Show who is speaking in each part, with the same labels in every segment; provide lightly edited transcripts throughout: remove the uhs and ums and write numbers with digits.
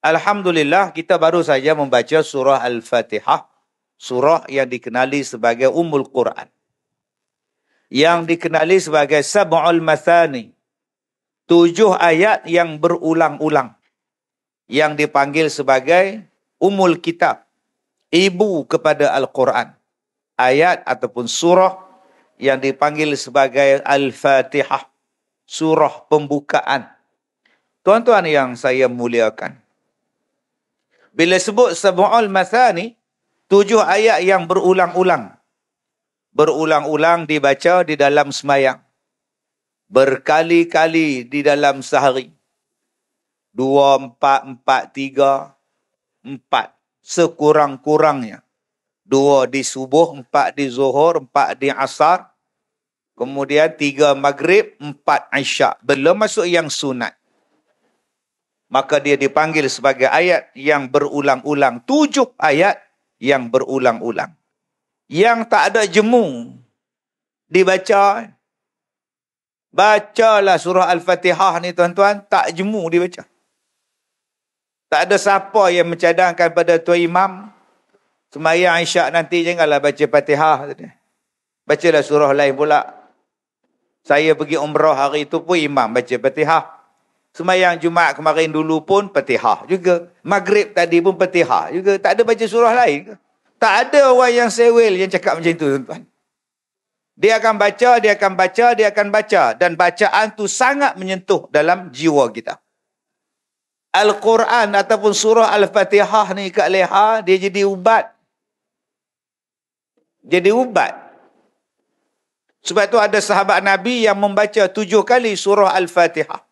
Speaker 1: Alhamdulillah, kita baru saja membaca surah Al-Fatihah, surah yang dikenali sebagai Ummul Quran, yang dikenali sebagai Sab'ul Mathani, 7 ayat yang berulang-ulang, yang dipanggil sebagai Ummul Kitab, ibu kepada Al-Quran. Ayat ataupun surah yang dipanggil sebagai Al-Fatihah, surah pembukaan. Tuan-tuan yang saya muliakan, bila sebut Sab'ul Mathani, 7 ayat yang berulang-ulang. Berulang-ulang dibaca di dalam semayang. Berkali-kali di dalam sehari. 2, 4, 4, 3, 4. Sekurang-kurangnya. 2 di subuh, 4 di zuhur, 4 di asar. Kemudian 3 maghrib, 4 isyak. Belum masuk yang sunat. Maka dia dipanggil sebagai ayat yang berulang-ulang. 7 ayat yang berulang-ulang. Yang tak ada jemu dibaca. Bacalah surah Al-Fatihah ni tuan-tuan, tak jemu dibaca. Tak ada siapa yang mencadangkan pada Tuan Imam, sembahyang isyak nanti janganlah baca Fatihah. Bacalah surah lain pula. Saya pergi umrah hari itu pun imam baca Fatihah. Sembahyang Jumaat kemarin dulu pun Fatihah juga. Maghrib tadi pun Fatihah juga. Tak ada baca surah lain ke? Tak ada orang yang sewel yang cakap macam itu, tuan-tuan. Dia akan baca, dia akan baca, dia akan baca. Dan bacaan tu sangat menyentuh dalam jiwa kita. Al-Quran ataupun surah Al-Fatihah ni Kak Leha, dia jadi ubat. Jadi ubat. Sebab tu ada sahabat Nabi yang membaca 7 kali surah Al-Fatihah.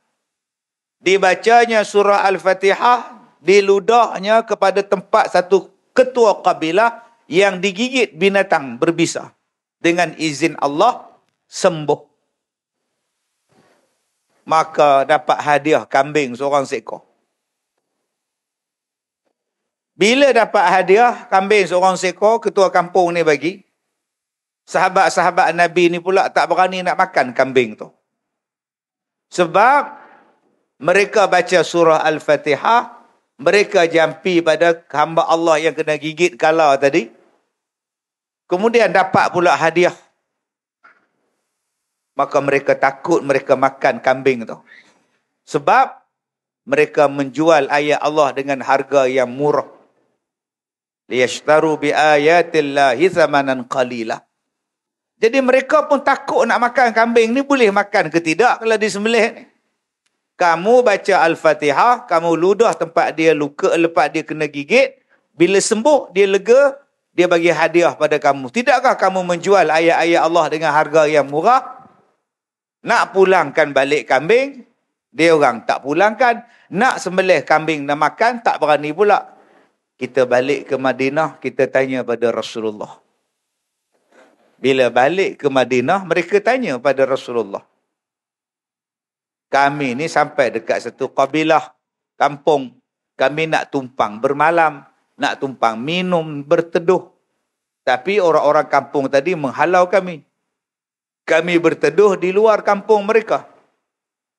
Speaker 1: Dibacanya surah Al-Fatihah, diludahnya kepada tempat satu ketua kabilah yang digigit binatang berbisa. Dengan izin Allah, sembuh. Maka dapat hadiah kambing seorang seekor. Bila dapat hadiah kambing seorang seekor, ketua kampung ni bagi, sahabat-sahabat Nabi ni pula tak berani nak makan kambing tu. Sebab mereka baca surah Al-Fatihah, mereka jampi pada hamba Allah yang kena gigit kala tadi. Kemudian dapat pula hadiah. Maka mereka takut mereka makan kambing tu. Sebab mereka menjual ayat Allah dengan harga yang murah. Liyashtaru bi ayatillahi thamanan qalila. Jadi mereka pun takut nak makan kambing ni, boleh makan ke tidak kalau disembelih ni. Kamu baca Al-Fatihah, kamu ludah tempat dia luka, lepas dia kena gigit. Bila sembuh, dia lega, dia bagi hadiah pada kamu. Tidakkah kamu menjual ayat-ayat Allah dengan harga yang murah? Nak pulangkan balik kambing, dia orang tak pulangkan. Nak sembelih kambing nak makan, tak berani pula. Kita balik ke Madinah, kita tanya pada Rasulullah. Bila balik ke Madinah, mereka tanya pada Rasulullah. Kami ni sampai dekat satu kabilah kampung. Kami nak tumpang bermalam, nak tumpang minum, berteduh. Tapi orang-orang kampung tadi menghalau kami. Kami berteduh di luar kampung mereka.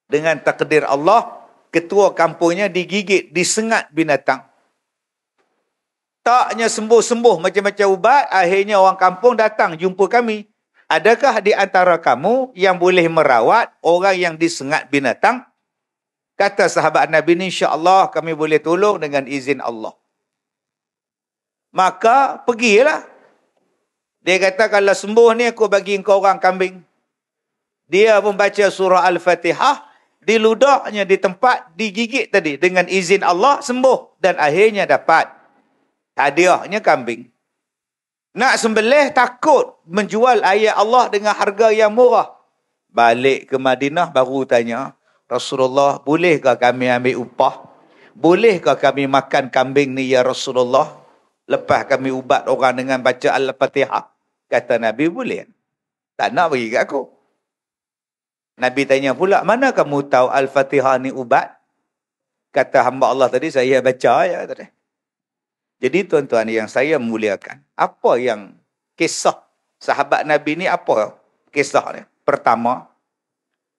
Speaker 1: Dengan takdir Allah, ketua kampungnya digigit, disengat binatang. Taknya sembuh-sembuh macam-macam ubat, akhirnya orang kampung datang jumpa kami. Adakah di antara kamu yang boleh merawat orang yang disengat binatang? Kata sahabat Nabi ni, insya-Allah kami boleh tolong dengan izin Allah. Maka pergilah. Dia kata, kalau sembuh ni aku bagi engkau orang kambing. Dia membaca surah Al-Fatihah, diludahnya di tempat digigit tadi dengan izin Allah, sembuh dan akhirnya dapat hadiahnya kambing. Nak sembelih takut menjual ayat Allah dengan harga yang murah. Balik ke Madinah baru tanya, Rasulullah, bolehkah kami ambil upah? Bolehkah kami makan kambing ni ya Rasulullah? Lepas kami ubat orang dengan baca Al-Fatihah. Kata Nabi, boleh. Tak nak bagi kat aku. Nabi tanya pula, mana kamu tahu Al-Fatihah ni ubat? Kata hamba Allah tadi, saya baca ya. Jadi tuan-tuan yang saya muliakan, apa yang kisah sahabat Nabi ni, apa kisah ni? Pertama,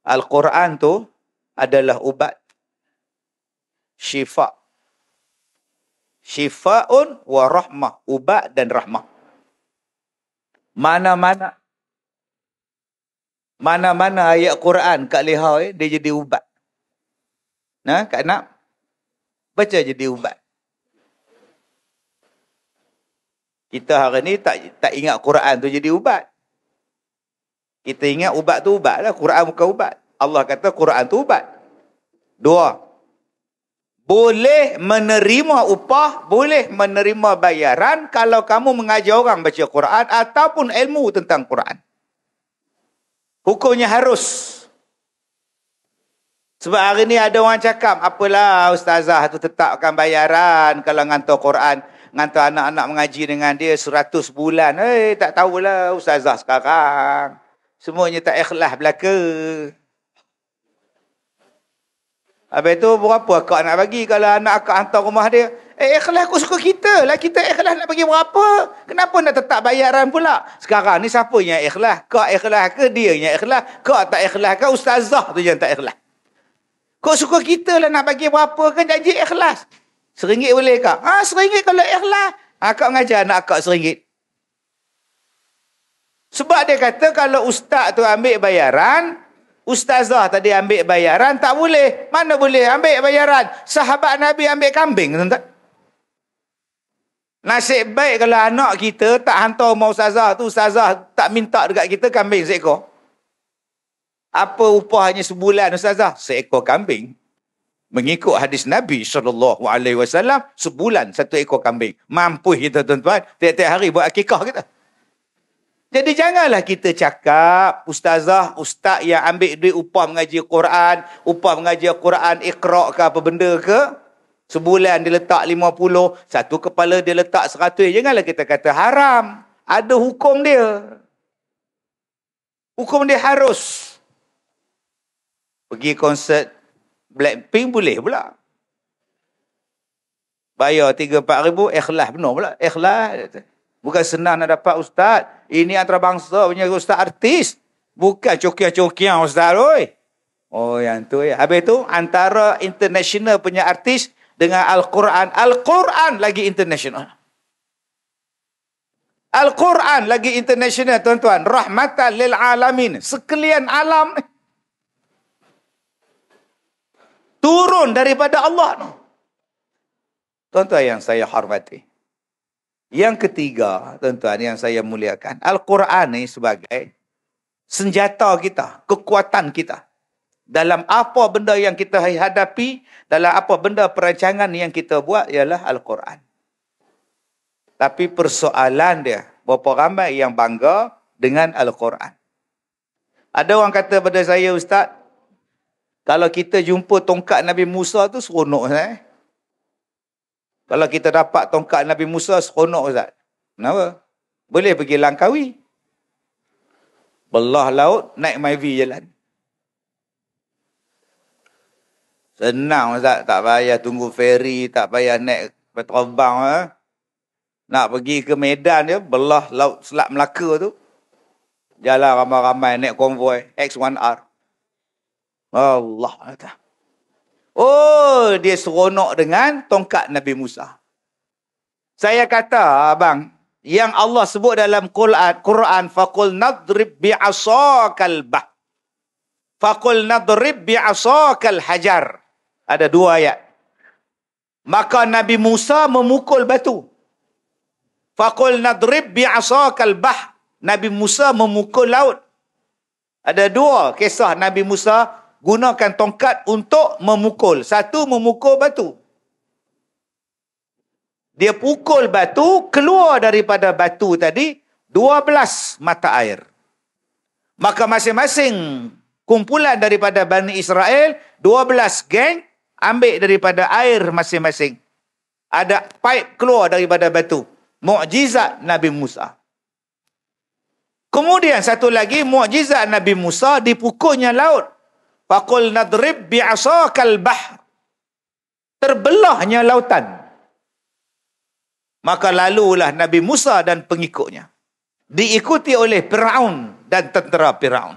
Speaker 1: Al-Quran tu adalah ubat, syifa, Syifa'un wa rahmah. Ubat dan rahmah. Mana-mana ayat Quran kat lihau dia jadi ubat. Nah, Kak Nak baca jadi ubat. Kita hari ni tak ingat Quran tu jadi ubat. Kita ingat ubat tu ubat lah. Quran bukan ubat. Allah kata Quran tu ubat. Dua. Boleh menerima upah, boleh menerima bayaran kalau kamu mengajar orang baca Quran ataupun ilmu tentang Quran. Hukumnya harus. Sebab hari ni ada orang cakap, apalah ustazah tu tetapkan bayaran kalau ngantar Quran, ngantar anak-anak mengaji dengan dia 100 bulan. Tak tahulah ustazah sekarang. Semuanya tak ikhlas belaka. Habis tu berapa akak nak bagi kalau anak akak hantar rumah dia? Ikhlas aku suka kita lah. Kita ikhlas nak bagi berapa? Kenapa nak tetap bayaran pula? Sekarang ni siapa yang ikhlas? Kak ikhlas ke dia yang ikhlas? Kak tak ikhlas ke ustazah tu yang tak ikhlas? Kau suka kita lah nak bagi berapa kan janji ikhlas. RM1 boleh kak? RM1 kalau ikhlas. Kak mengajar anak akak RM1. Sebab dia kata kalau ustaz tu ambil bayaran, ustazah tadi ambil bayaran, tak boleh. Mana boleh ambil bayaran? Sahabat Nabi ambil kambing, tuan-tuan. Nasib baik kalau anak kita tak hantar rumah ustazah tu, ustazah tak minta dekat kita kambing seekor. Apa upahnya sebulan ustazah? Seekor kambing. Mengikut hadis Nabi SAW, sebulan 1 ekor kambing. Mampu kita tuan-tuan, tiap-tiap hari buat akikah kita. Jadi janganlah kita cakap ustazah, ustaz yang ambil duit upah mengaji Quran, upah mengaji Quran Iqra' ke apa benda ke, sebulan dia letak 50, satu kepala dia letak 100. Janganlah kita kata haram. Ada hukum dia. Hukum dia harus. Pergi konsert Blackpink boleh pula. Bayar 3-4 ribu, ikhlas benar pula. Ikhlas. Bukan senang nak dapat ustaz. Ini antarabangsa punya ustaz artis. Bukan cokian-cokian ustaz. Oi. Oh yang tu ya. Habis tu antara international punya artis dengan Al-Quran. Al-Quran lagi international. Al-Quran lagi international tuan-tuan. Rahmatan lil alamin. Sekalian alam ni. Turun daripada Allah. Tuan-tuan yang saya hormati. Yang ketiga, tuan-tuan yang saya muliakan. Al-Quran ni sebagai senjata kita, kekuatan kita. Dalam apa benda yang kita hadapi, dalam apa benda perancangan yang kita buat, ialah Al-Quran. Tapi persoalan dia, berapa ramai yang bangga dengan Al-Quran. Ada orang kata pada saya, Ustaz, kalau kita jumpa tongkat Nabi Musa tu seronok, Kalau kita dapat tongkat Nabi Musa, seronok, Ustaz. Kenapa? Boleh pergi Langkawi. Belah laut, naik Myvi jalan. Senang, Ustaz. Tak payah tunggu feri, tak payah naik terbang. Nak pergi ke Medan dia, belah laut Selat Melaka tu. Jalan ramai-ramai, naik konvoi, X1R. Allah. Oh, dia seronok dengan tongkat Nabi Musa. Saya kata, abang, yang Allah sebut dalam Quran, faqul nadrib bi'asakal bah. Faqul nadrib bi'asakal hajar. Ada 2 ayat. Maka Nabi Musa memukul batu. Faqul nadrib bi'asakal bah. Nabi Musa memukul laut. Ada 2 kisah Nabi Musa gunakan tongkat untuk memukul. Satu, memukul batu. Dia pukul batu, keluar daripada batu tadi 12 mata air. Maka masing-masing kumpulan daripada Bani Israel, 12 geng, ambil daripada air masing-masing. Ada pipe keluar daripada batu. Mukjizat Nabi Musa. Kemudian satu lagi, mukjizat Nabi Musa, dipukulnya laut. Faqul nadrib bi'asakal bah. Terbelahnya lautan. Maka lalulah Nabi Musa dan pengikutnya. Diikuti oleh Fir'aun dan tentera Fir'aun.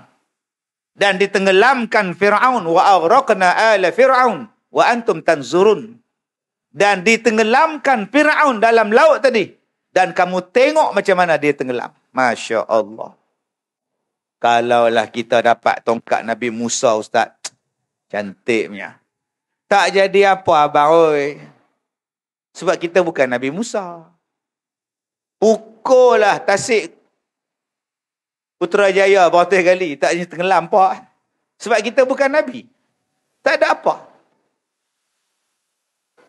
Speaker 1: Dan ditenggelamkan Fir'aun. Wa aghraqna ala Fir'aun. Wa antum tanzurun. dan ditenggelamkan Firaun dalam laut tadi. Dan kamu tengok macam mana dia tenggelam. Masya Allah. Kalaulah kita dapat tongkat Nabi Musa, Ustaz. Cantiknya. Tak jadi apa, abang. Oi. Sebab kita bukan Nabi Musa. Pukullah tasik Putrajaya beratus kali. Tak jadi tenggelam apa. Sebab kita bukan Nabi. Tak ada apa.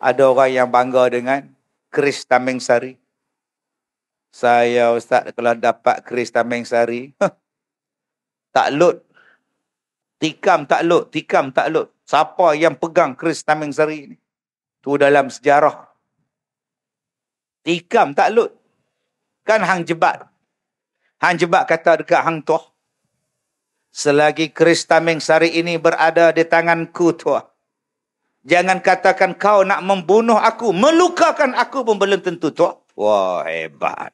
Speaker 1: Ada orang yang bangga dengan keris Tameng Sari. Saya, Ustaz, kalau dapat keris Tameng Sari, tak lut. Tikam tak lut. Tikam tak lut. Siapa yang pegang keris Tameng Sari ni? Tu dalam sejarah. Tikam tak lut. Kan hang jebat. Hang jebat kata dekat hang tuah. Selagi keris Tameng Sari ini berada di tanganku, tuah. Jangan katakan kau nak membunuh aku, melukakan aku pun belum tentu, tuah. Wah, hebat.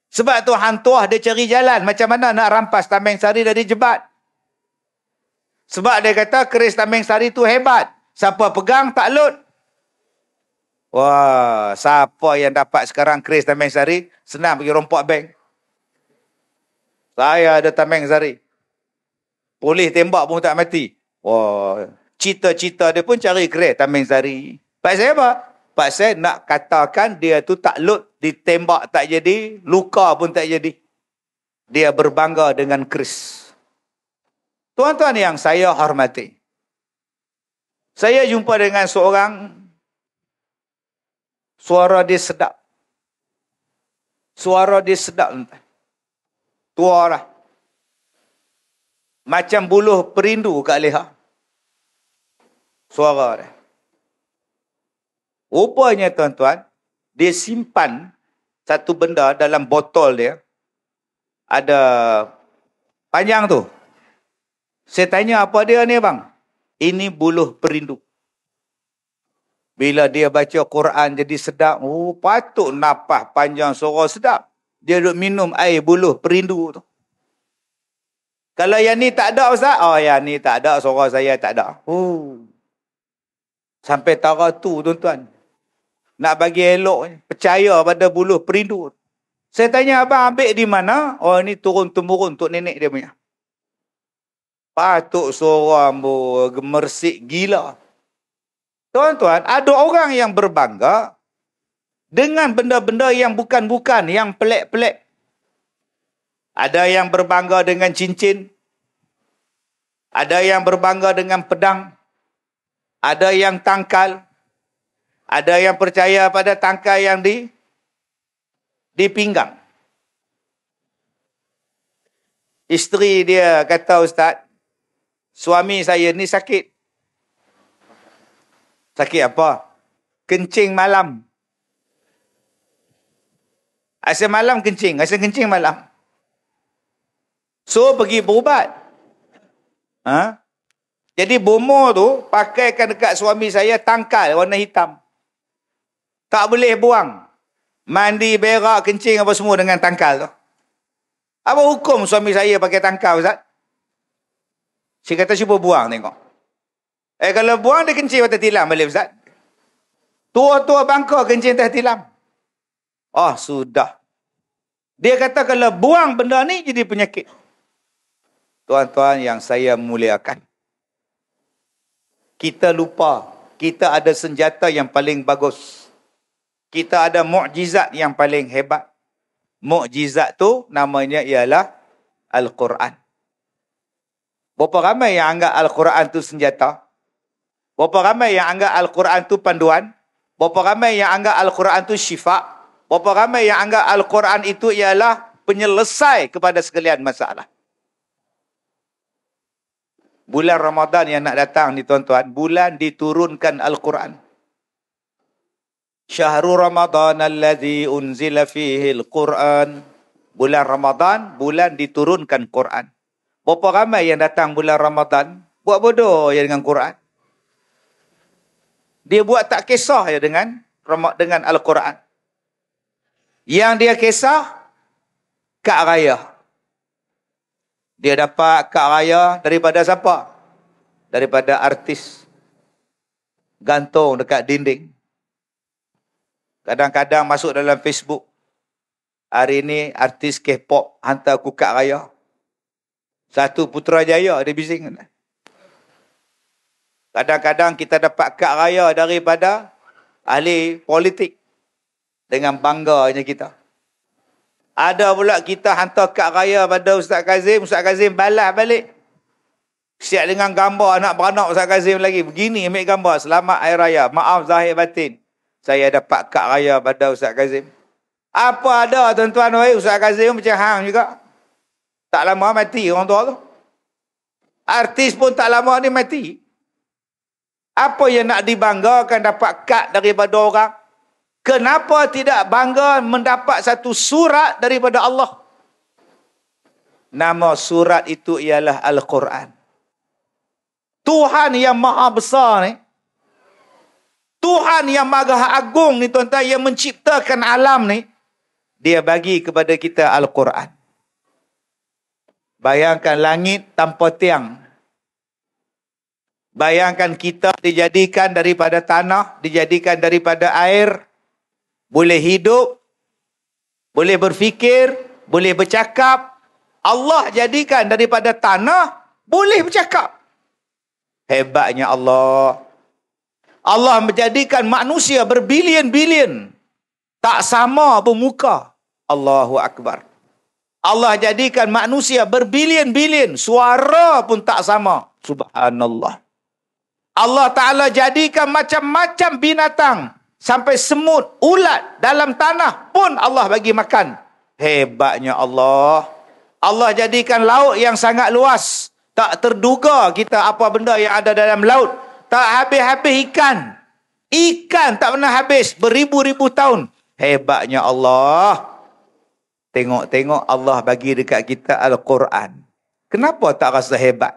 Speaker 1: Sebab tu hang tuah dia cari jalan macam mana nak rampas Tameng Sari dari jebat. Sebab dia kata keris Tameng Sari tu hebat. Siapa pegang tak lut. Wah, siapa yang dapat sekarang keris Tameng Sari, senang pergi rompak bank. Saya ada Tameng Sari. Polis tembak pun tak mati. Wah, cita-cita dia pun cari keris Tameng Sari. Pasal apa? Pasal nak katakan dia tu tak lut, ditembak tak jadi, luka pun tak jadi. Dia berbangga dengan keris. Tuan-tuan yang saya hormati. Saya jumpa dengan seorang, suara dia sedap. Suara dia sedap. Tua lah. Macam buluh perindu kat leher. Suara dia. Rupanya tuan-tuan, dia simpan satu benda dalam botol dia. Ada panjang tu. Saya tanya apa dia ni bang? Ini buluh perindu. Bila dia baca Quran jadi sedap. Oh, patut napas panjang suara sedap. Dia duduk minum air buluh perindu tu. Kalau yang ni tak ada, Ustaz? Oh, yang ni tak ada, suara saya tak ada. Oh. Sampai tara tu, tuan-tuan. Nak bagi elok, percaya pada buluh perindu. Saya tanya, abang ambil di mana? Oh, ni turun-temurun untuk nenek dia punya. Patut seorang gemersik gila. Tuan-tuan, ada orang yang berbangga dengan benda-benda yang bukan-bukan, yang pelik-pelik. Ada yang berbangga dengan cincin. Ada yang berbangga dengan pedang. Ada yang tangkal. Ada yang percaya pada tangkal yang di pinggang. Isteri dia kata, Ustaz, suami saya ni sakit. Sakit apa? Kencing malam. Asal malam kencing. Asal kencing malam. So, pergi berubat. Ha? Jadi, bomo tu, pakaikan dekat suami saya tangkal warna hitam. Tak boleh buang. Mandi, berak, kencing apa semua dengan tangkal tu. Apa hukum suami saya pakai tangkal, Ustaz? Saya kata, cuba buang tengok. Kalau buang, dia kencing atas tilam balik, Ustaz. Tua-tua bangka kencing atas tilam. Oh, sudah. Dia kata, kalau buang benda ni, jadi penyakit. Tuan-tuan yang saya muliakan. Kita lupa. Kita ada senjata yang paling bagus. Kita ada mukjizat yang paling hebat. Mukjizat tu namanya ialah Al-Quran. Berapa ramai yang anggap Al-Quran tu senjata? Berapa ramai yang anggap Al-Quran tu panduan? Berapa ramai yang anggap Al-Quran tu syifa? Berapa ramai yang anggap Al-Quran itu ialah penyelesai kepada sekalian masalah? Bulan Ramadan yang nak datang ni tuan-tuan, bulan diturunkan Al-Quran. Syahrul Ramadan alladhi unzila fihi Al-Quran. Bulan Ramadan, bulan diturunkan Quran. Berapa ramai yang datang bulan Ramadan, buat bodoh ya dengan Quran. Dia buat tak kisah ya dengan Al-Quran. Yang dia kisah, kad raya. Dia dapat kad raya daripada siapa? Daripada artis. Gantung dekat dinding. Kadang-kadang masuk dalam Facebook. Hari ni artis K-pop hantar aku kad raya. Satu Putrajaya dia bising. Kadang-kadang kita dapat kad raya daripada ahli politik. Dengan bangganya kita. Ada pula kita hantar kad raya pada Ustaz Kazim balas balik. Siap dengan gambar anak beranak Ustaz Kazim lagi. Begini ambil gambar. Selamat Hari Raya. Maaf zahir batin. Saya dapat kad raya pada Ustaz Kazim. Apa ada tuan-tuan, Ustaz Kazim macam hang juga. Tak lama mati orang tua tu. Artis pun tak lama ni mati. Apa yang nak dibanggakan dapat kad daripada orang? Kenapa tidak bangga mendapat satu surat daripada Allah? Nama surat itu ialah Al-Quran. Tuhan yang maha besar ni, Tuhan yang maha agung ni tuan-tuan, yang menciptakan alam ni, dia bagi kepada kita Al-Quran. Bayangkan langit tanpa tiang. Bayangkan kita dijadikan daripada tanah, dijadikan daripada air, boleh hidup, boleh berfikir, boleh bercakap. Allah jadikan daripada tanah, boleh bercakap. Hebatnya Allah. Allah menjadikan manusia berbilion-bilion. Tak sama bermuka. Allahu Akbar. Allah jadikan manusia berbilion-bilion. Suara pun tak sama. Subhanallah. Allah Ta'ala jadikan macam-macam binatang. Sampai semut, ulat dalam tanah pun Allah bagi makan. Hebatnya Allah. Allah jadikan laut yang sangat luas. Tak terduga kita apa benda yang ada dalam laut. Tak habis-habis ikan. Ikan tak pernah habis beribu-ribu tahun. Hebatnya Allah. Tengok-tengok Allah bagi dekat kita Al-Quran. Kenapa tak rasa hebat?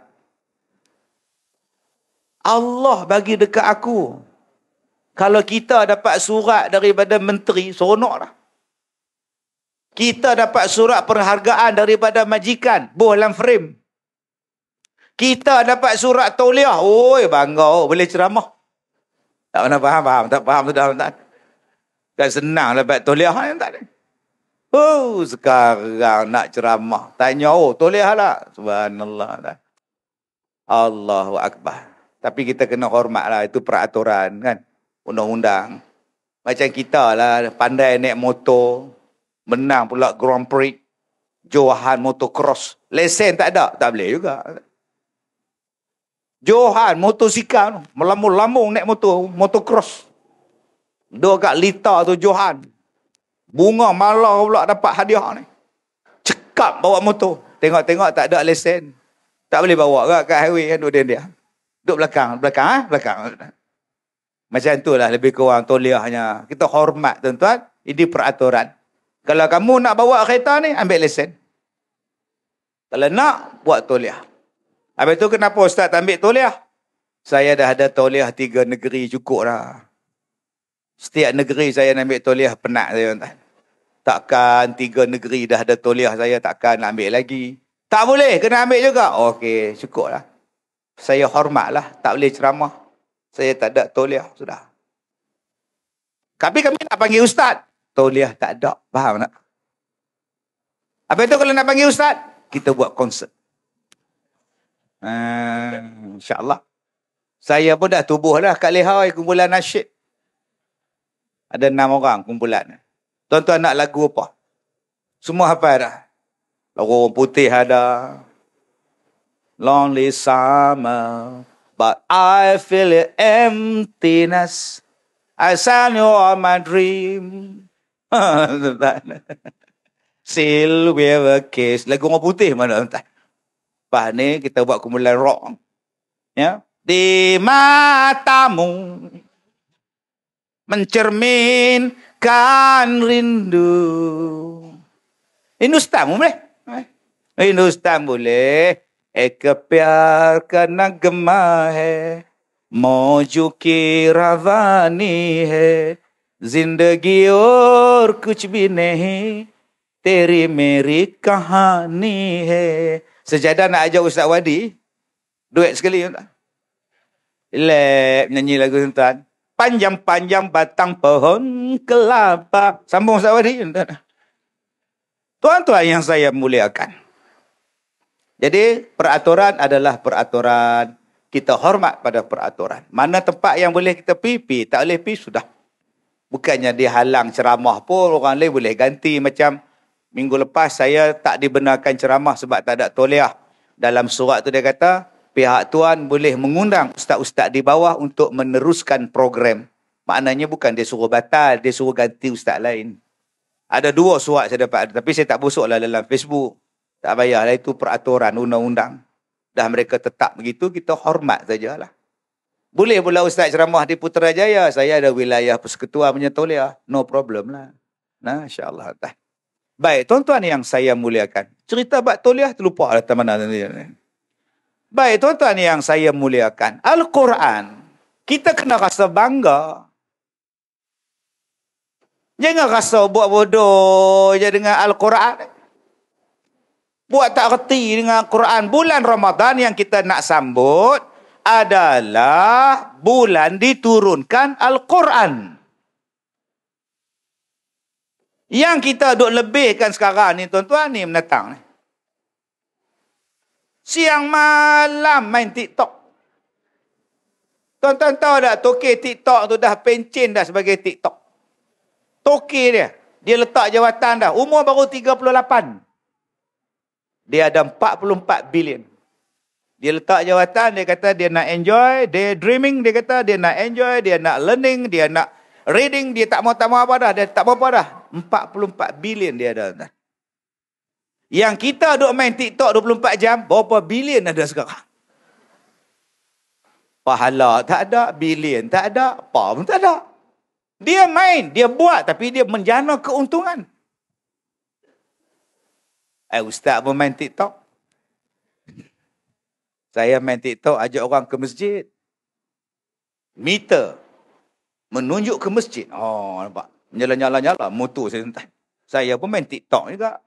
Speaker 1: Allah bagi dekat aku. Kalau kita dapat surat daripada menteri, seronoklah. Kita dapat surat penghargaan daripada majikan, bohlam frame. Kita dapat surat tauliah, oi bangga, boleh ceramah. Tak pernah faham, tak faham sudah tak. Kan senang dapat tauliah ni tak ada. Oh, sekarang nak ceramah, tanya tauliah lah. Subhanallah. Tak. Allahu Akbar. Tapi kita kena hormatlah, itu peraturan kan. Undang-undang. Macam kita lah, pandai naik motor, menang pula Grand Prix, Johan motocross. Lesen tak ada, tak boleh juga. Johan motosikal, melambung-lambung naik motor, motocross. Dua kat Lita tu Johan. Bunga malah pula dapat hadiah ni. Cekap bawa motor. Tengok-tengok tak ada lesen. Tak boleh bawa kat highway kan, duduk dia. Duduk belakang. Macam itulah lebih kurang tauliahnya. Kita hormat tuan-tuan. Ini peraturan. Kalau kamu nak bawa kereta ni, ambil lesen. Kalau nak, buat tauliah. Habis tu kenapa Ustaz tak ambil tauliah? Saya dah ada tauliah 3 negeri cukup dah. Setiap negeri saya nak ambil tauliah penat saya tuan. Takkan 3 negeri dah ada tauliah saya takkan nak ambil lagi. Tak boleh, kena ambil juga. Okey, cukup lah. Saya hormatlah, tak boleh ceramah. Saya tak ada tauliah, sudah. Tapi kami nak panggil Ustaz. Tauliah tak ada, faham tak? Apa itu kalau nak panggil Ustaz? Kita buat konsert. InsyaAllah. Saya pun dah tubuh dah kat Lehai kumpulan nasyid. Ada 6 orang kumpulan. Tuan-tuan nak lagu apa? Semua hafal dah. Lagu orang putih ada. Lonely summer, but I feel an emptiness. I sang you all my dream. Still we have a case. Lagu orang putih mana tuan? Lepas ni kita buat kumpulan rock. Ya. Di matamu mencerminkan rindu. Hindustan boleh? Hindustan boleh. Ek प्यार का नगमा है मौजू की रवानी है जिंदगी और कुछ भी नहीं तेरी मेरी कहानी है. Sejadah nak ajak Ustaz Wadi duet sekali tuan. Relax nyanyi lagu tuan. panjang-panjang batang pohon kelapa. Sambung Ustaz Wadi. Tuan-tuan yang saya muliakan. Jadi peraturan adalah peraturan. Kita hormat pada peraturan. Mana tempat yang boleh kita pergi, tak boleh pergi, sudah. Bukannya dihalang ceramah pun, orang lain boleh ganti. Macam minggu lepas saya tak dibenarkan ceramah sebab tak ada tauliah. Dalam surat tu dia kata, pihak tuan boleh mengundang ustaz-ustaz di bawah untuk meneruskan program. Maknanya bukan dia suruh batal, dia suruh ganti ustaz lain. Ada 2 surat saya dapat, tapi saya tak busuklah dalam Facebook. Tak payahlah, itu peraturan undang-undang. Dah mereka tetap begitu, kita hormat sajalah. Boleh pula ustaz ceramah di Putrajaya, saya ada wilayah persekutuan punya tauliah, no problem lah. Nah, insya-Allah. Baik, tuan-tuan yang saya muliakan. Cerita bab tauliah terlupa dah mana tadi. Baik, tuan-tuan yang saya muliakan. Al-Quran, kita kena rasa bangga. Jangan rasa buat bodoh je dengan Al-Quran. Buat tak reti dengan Al-Quran. Bulan Ramadan yang kita nak sambut adalah bulan diturunkan Al-Quran. Yang kita duk lebihkan sekarang ni tuan-tuan ni menatang ni. Siang malam main TikTok. Tuan-tuan tahu tak, tokey TikTok tu dah pencen dah sebagai TikTok. Tokey dia letak jawatan dah. Umur baru 38. Dia ada 44 bilion. Dia letak jawatan, dia kata dia nak enjoy, dia dreaming, dia kata dia nak enjoy, dia nak learning, dia nak reading, dia tak mau apa dah, dia tak mau apa dah. 44 bilion dia ada. Yang kita duk main TikTok 24 jam, berapa bilion ada sekarang? Pahala tak ada, bilion tak ada, apa pun tak ada. Dia main, dia buat, tapi dia menjana keuntungan. Ustaz pun main TikTok. Saya main TikTok, ajak orang ke masjid. Meter. Menunjuk ke masjid. Oh, nampak. Nyala-nyala-nyala. Motor saya entah. Saya pun main TikTok juga.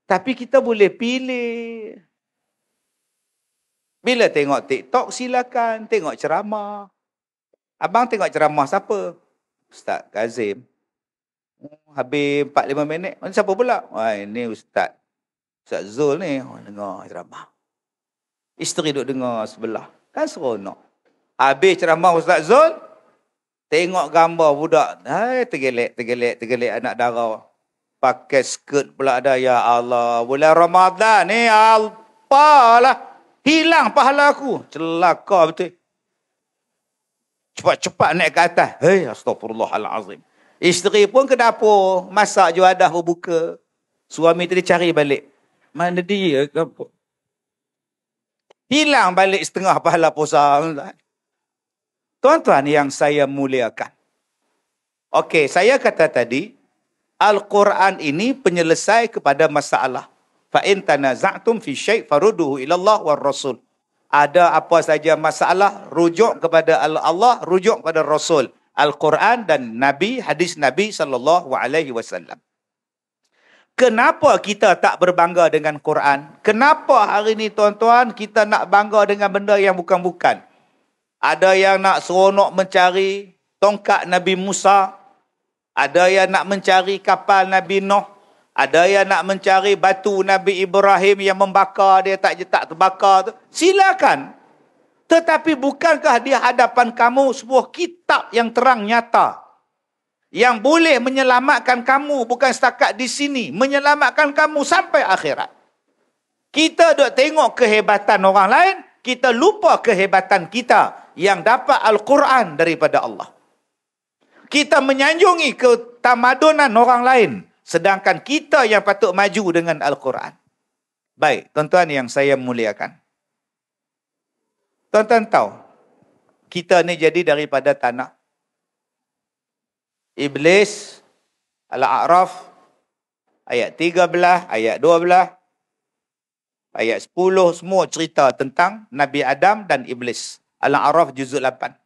Speaker 1: Tapi kita boleh pilih. Bila tengok TikTok, silakan. Tengok ceramah. Abang tengok ceramah siapa? Ustaz Kazim. Habis 4-5 minit. Siapa pula? Wah, ini Ustaz Zul ni. Dengar ceramah. Isteri duduk dengar sebelah. Kan seronok. Habis ceramah Ustaz Zul, tengok gambar budak. Tergelek anak dara. Pakai skirt pula ada. Ya Allah. Bulan Ramadan ni. Apalah. Hilang pahala aku. Celaka betul. Cepat-cepat naik ke atas. Astagfirullahalazim. Isteri pun ke dapur. Masak juadah berbuka. Suami tadi cari balik. Mana dia ke apa? Hilang balik setengah pahala puasa. Tuan-tuan yang saya muliakan. Okey, saya kata tadi, Al-Quran ini penyelesai kepada masalah. Fa in tanaza'tum fi syai' farudduhu ila Allah war Rasul. Ada apa saja masalah, rujuk kepada Allah, rujuk kepada Rasul. Al-Quran dan Nabi, hadis Nabi sallallahu alaihi wasallam. Kenapa kita tak berbangga dengan Quran? Kenapa hari ni tuan-tuan kita nak bangga dengan benda yang bukan-bukan? Ada yang nak seronok mencari tongkat Nabi Musa. Ada yang nak mencari kapal Nabi Nuh. Ada yang nak mencari batu Nabi Ibrahim yang membakar, dia tak terbakar tu. Silakan. Tetapi bukankah di hadapan kamu sebuah kitab yang terang nyata? Yang boleh menyelamatkan kamu bukan setakat di sini. Menyelamatkan kamu sampai akhirat. Kita duk tengok kehebatan orang lain. Kita lupa kehebatan kita yang dapat Al-Quran daripada Allah. Kita menyanjungi ketamadunan orang lain. Sedangkan kita yang patut maju dengan Al-Quran. Baik, tuan-tuan yang saya muliakan. Tuan-tuan tahu, kita ni jadi daripada tanah. Iblis, Al-A'raf, ayat 13, ayat 12, ayat 10, semua cerita tentang Nabi Adam dan Iblis. Al-A'raf juzuk 8.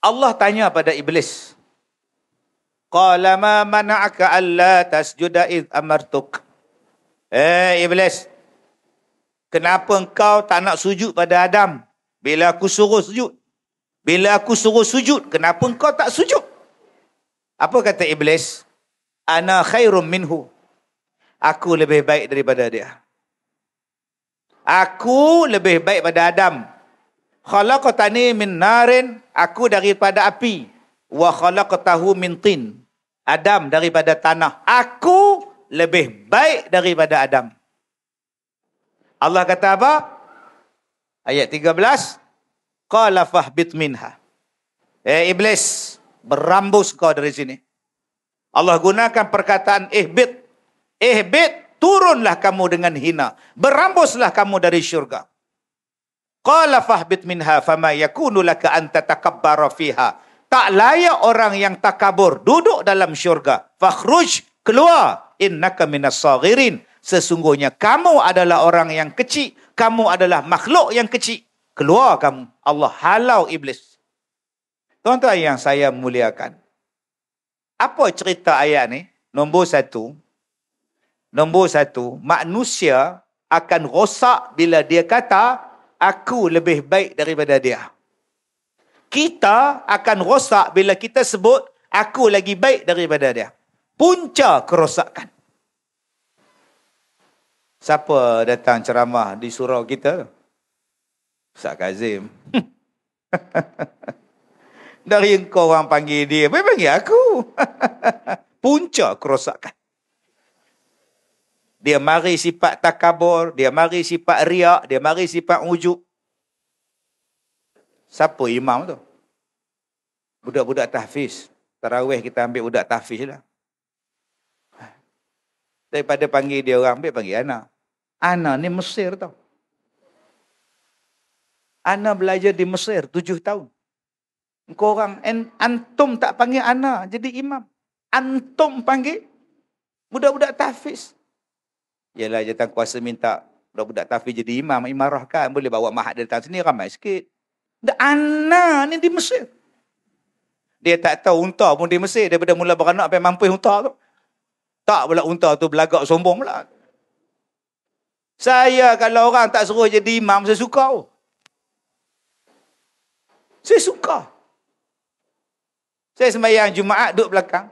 Speaker 1: Allah tanya pada Iblis, Qala ma mana'aka alla tasjuda idh amartuk. Iblis, kenapa engkau tak nak sujud pada Adam bila aku suruh sujud? Bila aku suruh sujud, kenapa engkau tak sujud? Apa kata Iblis? Ana khairum minhu. Aku lebih baik daripada dia. Aku lebih baik pada Adam. Khalaqtani min narin. Aku daripada api. Wa khalaqtahu min tin. Adam daripada tanah. Aku lebih baik daripada Adam. Allah kata apa? Ayat 13. Qala fahbit minha. Iblis, berambus kau dari sini. Allah gunakan perkataan ihbit. Ihbit, turunlah kamu dengan hina. Berambuslah kamu dari syurga. Qala fahbit minha fama yakunu laka an tatakabbara fiha. Tak layak orang yang takabur duduk dalam syurga. Fakhruj, keluar. Innaka minas saghirin. Sesungguhnya kamu adalah orang yang kecil. Kamu adalah makhluk yang kecil. Keluar kamu. Allah halau iblis. Tuan-tuan yang saya muliakan. Apa cerita ayat ni? Nombor satu, manusia akan rosak bila dia kata, aku lebih baik daripada dia. Kita akan rosak bila kita sebut, aku lagi baik daripada dia. Punca kerosakan. Siapa datang ceramah di surau kita? Ustaz Kazim. Dari engkau orang panggil dia, panggil aku. Punca kerosakan. Dia mari sifat takabur, dia mari sifat riak, dia mari sifat ujub. Siapa imam tu? Budak-budak tahfiz. Tarawih kita ambil budak tahfiz lah. Daripada panggil dia orang, panggil Ana. Ana ni Mesir tau. Ana belajar di Mesir 7 tahun. Engkau orang, antum tak panggil Ana jadi imam. Antum panggil budak-budak tahfiz. Yalah, jatah kuasa minta budak-budak tahfiz jadi imam, imarahkan. Boleh bawa mahat dia datang sini, ramai sikit. Ana ni di Mesir. Dia tak tahu unta pun di Mesir. Daripada mula beranak sampai mampus unta tu. Tak pula unta tu belagak sombong pula. Saya kalau orang tak suruh jadi imam, saya suka. Saya suka. Saya sembahyang Jumaat duduk belakang.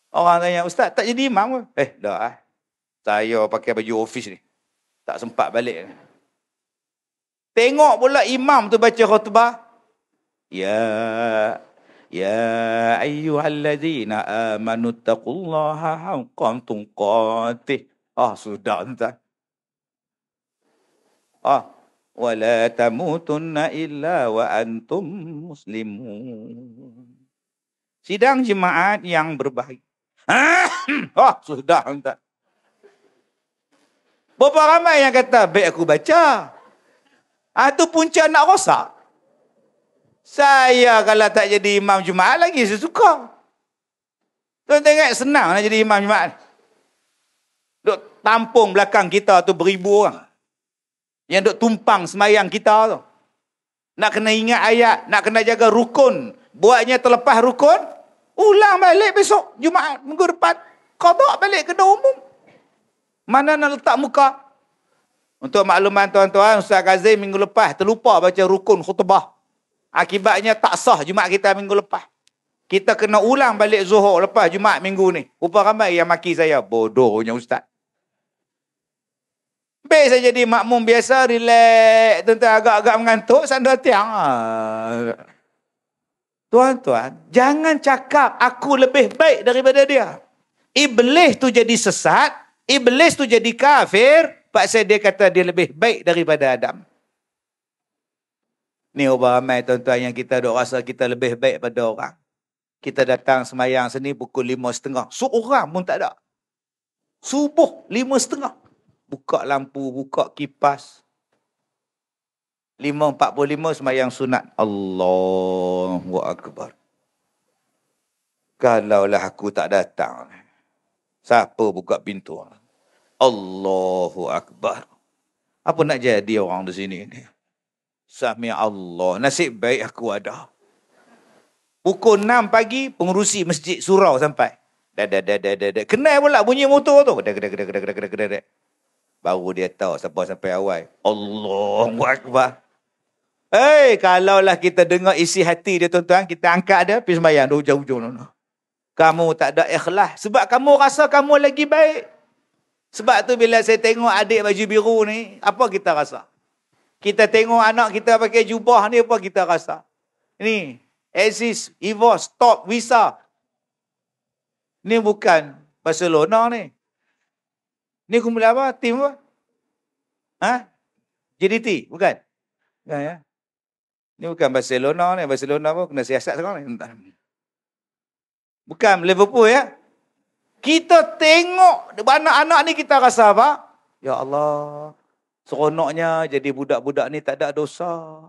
Speaker 1: Orang tanya, Ustaz tak jadi imam ke? Dah. Saya pakai baju ofis ni. Tak sempat balik. Tengok pula imam tu baca khutbah. Ya ayyuhallazina amanu taqullaha haqqa tuqatih. Sudah entah. Wala tamutunna illa wa antum muslimun. Sidang jemaat yang berbahagia. Sudah entah. Berapa ramai yang kata, baik aku baca. Itu punca nak rosak. Saya kalau tak jadi imam Jumaat lagi, saya suka. Tuan tengok senang nak jadi imam Jumaat. Duk tampung belakang kita tu beribu orang. Yang duk tumpang semayang kita tu. Nak kena ingat ayat, nak kena jaga rukun. Buatnya terlepas rukun, ulang balik besok Jumaat minggu depan. Qada balik kena umum. Mana nak letak muka? Untuk makluman tuan-tuan, Ustaz Kazim minggu lepas terlupa baca rukun khutbah. Akibatnya tak sah Jumaat kita minggu lepas. Kita kena ulang balik Zuhur lepas Jumaat minggu ni. Rupa ramai yang maki saya. Bodohnya Ustaz. Baik saya jadi makmum biasa, relax, tuan-tuan agak-agak mengantuk, sandar tiang. Tuan-tuan, jangan cakap aku lebih baik daripada dia. Iblis tu jadi sesat, iblis tu jadi kafir, pasal dia kata dia lebih baik daripada Adam. Ni orang ramai tuan-tuan yang kita duk rasa kita lebih baik pada orang. Kita datang semayang sini pukul 5.30. Seorang pun tak ada. Subuh 5.30. Buka lampu, buka kipas. 5.45 semayang sunat. Allahu Akbar. Kalaulah aku tak datang, siapa buka pintu? Allahu Akbar. Apa nak jadi orang di sini ni? Sami Allah. Nasib baik aku ada. Pukul 6 pagi, pengurusi masjid surau sampai. Kenal pula bunyi motor tu. Baru dia tahu siapa sampai awal. Allahu Akbar. Kalaulah kita dengar isi hati dia tuan-tuan, kita angkat dia, pergi sembahyang, hujung-hujung. Kamu tak ada ikhlas. Sebab kamu rasa kamu lagi baik. Sebab tu bila saya tengok adik baju biru ni, apa kita rasa? Kita tengok anak kita pakai jubah ni, apa kita rasa? Ni, Exis, EVOS, Top, Visa. Ni bukan Barcelona ni. Ni kumpulan apa? Tim apa? JDT, bukan? Bukan ya? Ni bukan Barcelona ni. Barcelona apa? Kena siasat sekarang ni. Bukan Liverpool ya. Kita tengok anak-anak ni kita rasa apa? Ya Allah, seronoknya jadi budak-budak ni tak ada dosa.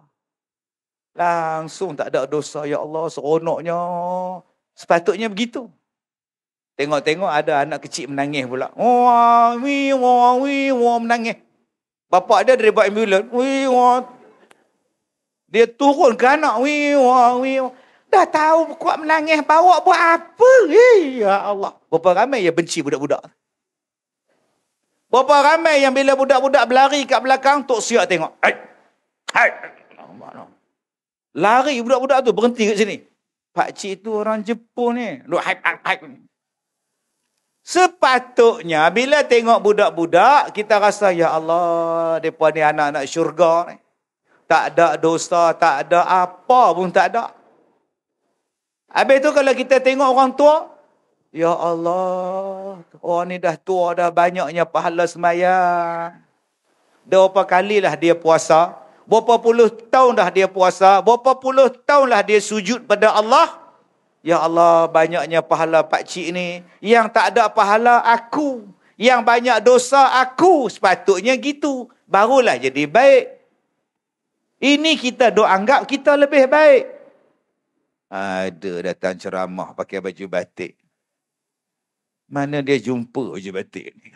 Speaker 1: Langsung tak ada dosa. Ya Allah, seronoknya. Sepatutnya begitu. Tengok-tengok ada anak kecil menangis pula. Wah, menangis. Bapak dia dari bawa ambulans. Dia turun ke anak. Dah tahu kuat menangis, bawa buat apa? Ya Allah. Berapa ramai yang benci budak-budak. Berapa ramai yang bila budak-budak berlari kat belakang, Tok Siak tengok. Hai. Lari budak-budak tu, berhenti kat sini. Pakcik tu orang Jepun ni. Look, hype. Sepatutnya bila tengok budak-budak, kita rasa, ya Allah, mereka ni anak-anak syurga ni. Tak ada dosa, tak ada apa pun tak ada. Habis tu kalau kita tengok orang tua, ya Allah, orang ni dah tua, dah banyaknya pahala semayang. Berapa kalilah dia puasa, berapa puluh tahun dah dia puasa, berapa puluh tahun lah dia sujud pada Allah. Ya Allah, banyaknya pahala pakcik ni. Yang tak ada pahala, aku. Yang banyak dosa, aku. Sepatutnya gitu. Barulah jadi baik. Ini kita dok anggap kita lebih baik. Ada datang ceramah pakai baju batik. Mana dia jumpa baju batik ni?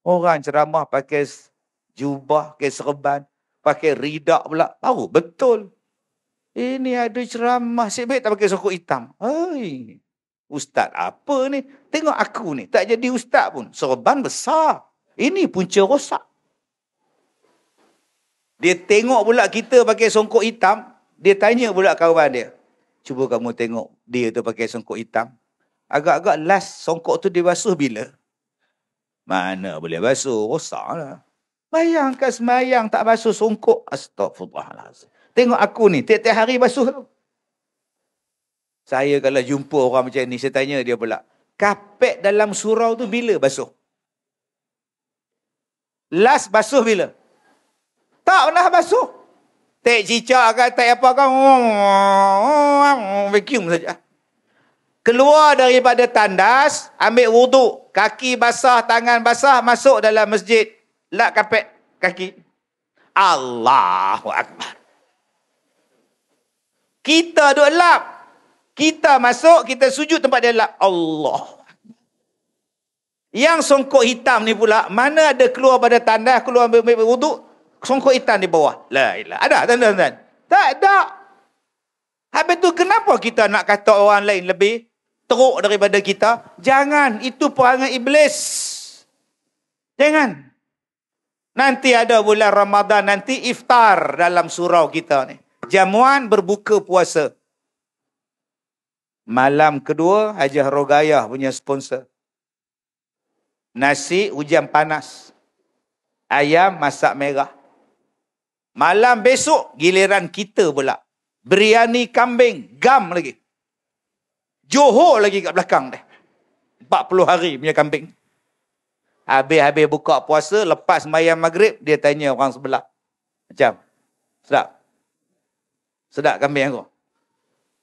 Speaker 1: Orang ceramah pakai jubah, pakai serban, pakai ridak pula. Tahu betul. Ini ada ceramah, asyik baik tak pakai sokok hitam. Ustaz apa ni? Tengok aku ni, tak jadi ustaz pun. Serban besar. Ini punca rosak. Dia tengok pula kita pakai songkok hitam, dia tanya pula kawan dia. Cuba kamu tengok dia tu pakai songkok hitam. Agak-agak last songkok tu dia basuh bila? Mana boleh basuh? Rosaklah. Bayangkan semayang tak basuh songkok. Astagfirullahaladzim. Tengok aku ni, tiap-tiap hari basuh tu. Saya kalau jumpa orang macam ni, saya tanya dia pula, kapet dalam surau tu bila basuh? Last basuh bila? Tak pernah basuh. Tak cicak kan, tak apa kan. Vacuum saja. Keluar daripada tandas, ambil wuduk. Kaki basah, tangan basah, masuk dalam masjid. Lap kapet kaki. Allahu Akbar. Kita duk lap. Kita masuk, kita sujud tempat dia lap. Allah. Yang songkok hitam ni pula, mana ada keluar pada tandas, keluar ambil wuduk, songkok hitam di bawah. La ilah. Ada tuan-tuan? Tak ada. Habis tu kenapa kita nak kata orang lain lebih teruk daripada kita? Jangan. Itu perangai iblis. Jangan. Nanti ada bulan Ramadan, nanti iftar dalam surau kita ni. Jamuan berbuka puasa. Malam kedua, Hajah Rogayah punya sponsor. Nasi hujan panas. Ayam masak merah. Malam besok, giliran kita pula. Biryani kambing, gam lagi. Johor lagi kat belakang dah. 40 hari punya kambing. Habis-habis buka puasa, lepas sembahyang maghrib, dia tanya orang sebelah. Macam, sedap? Sedap kambing aku?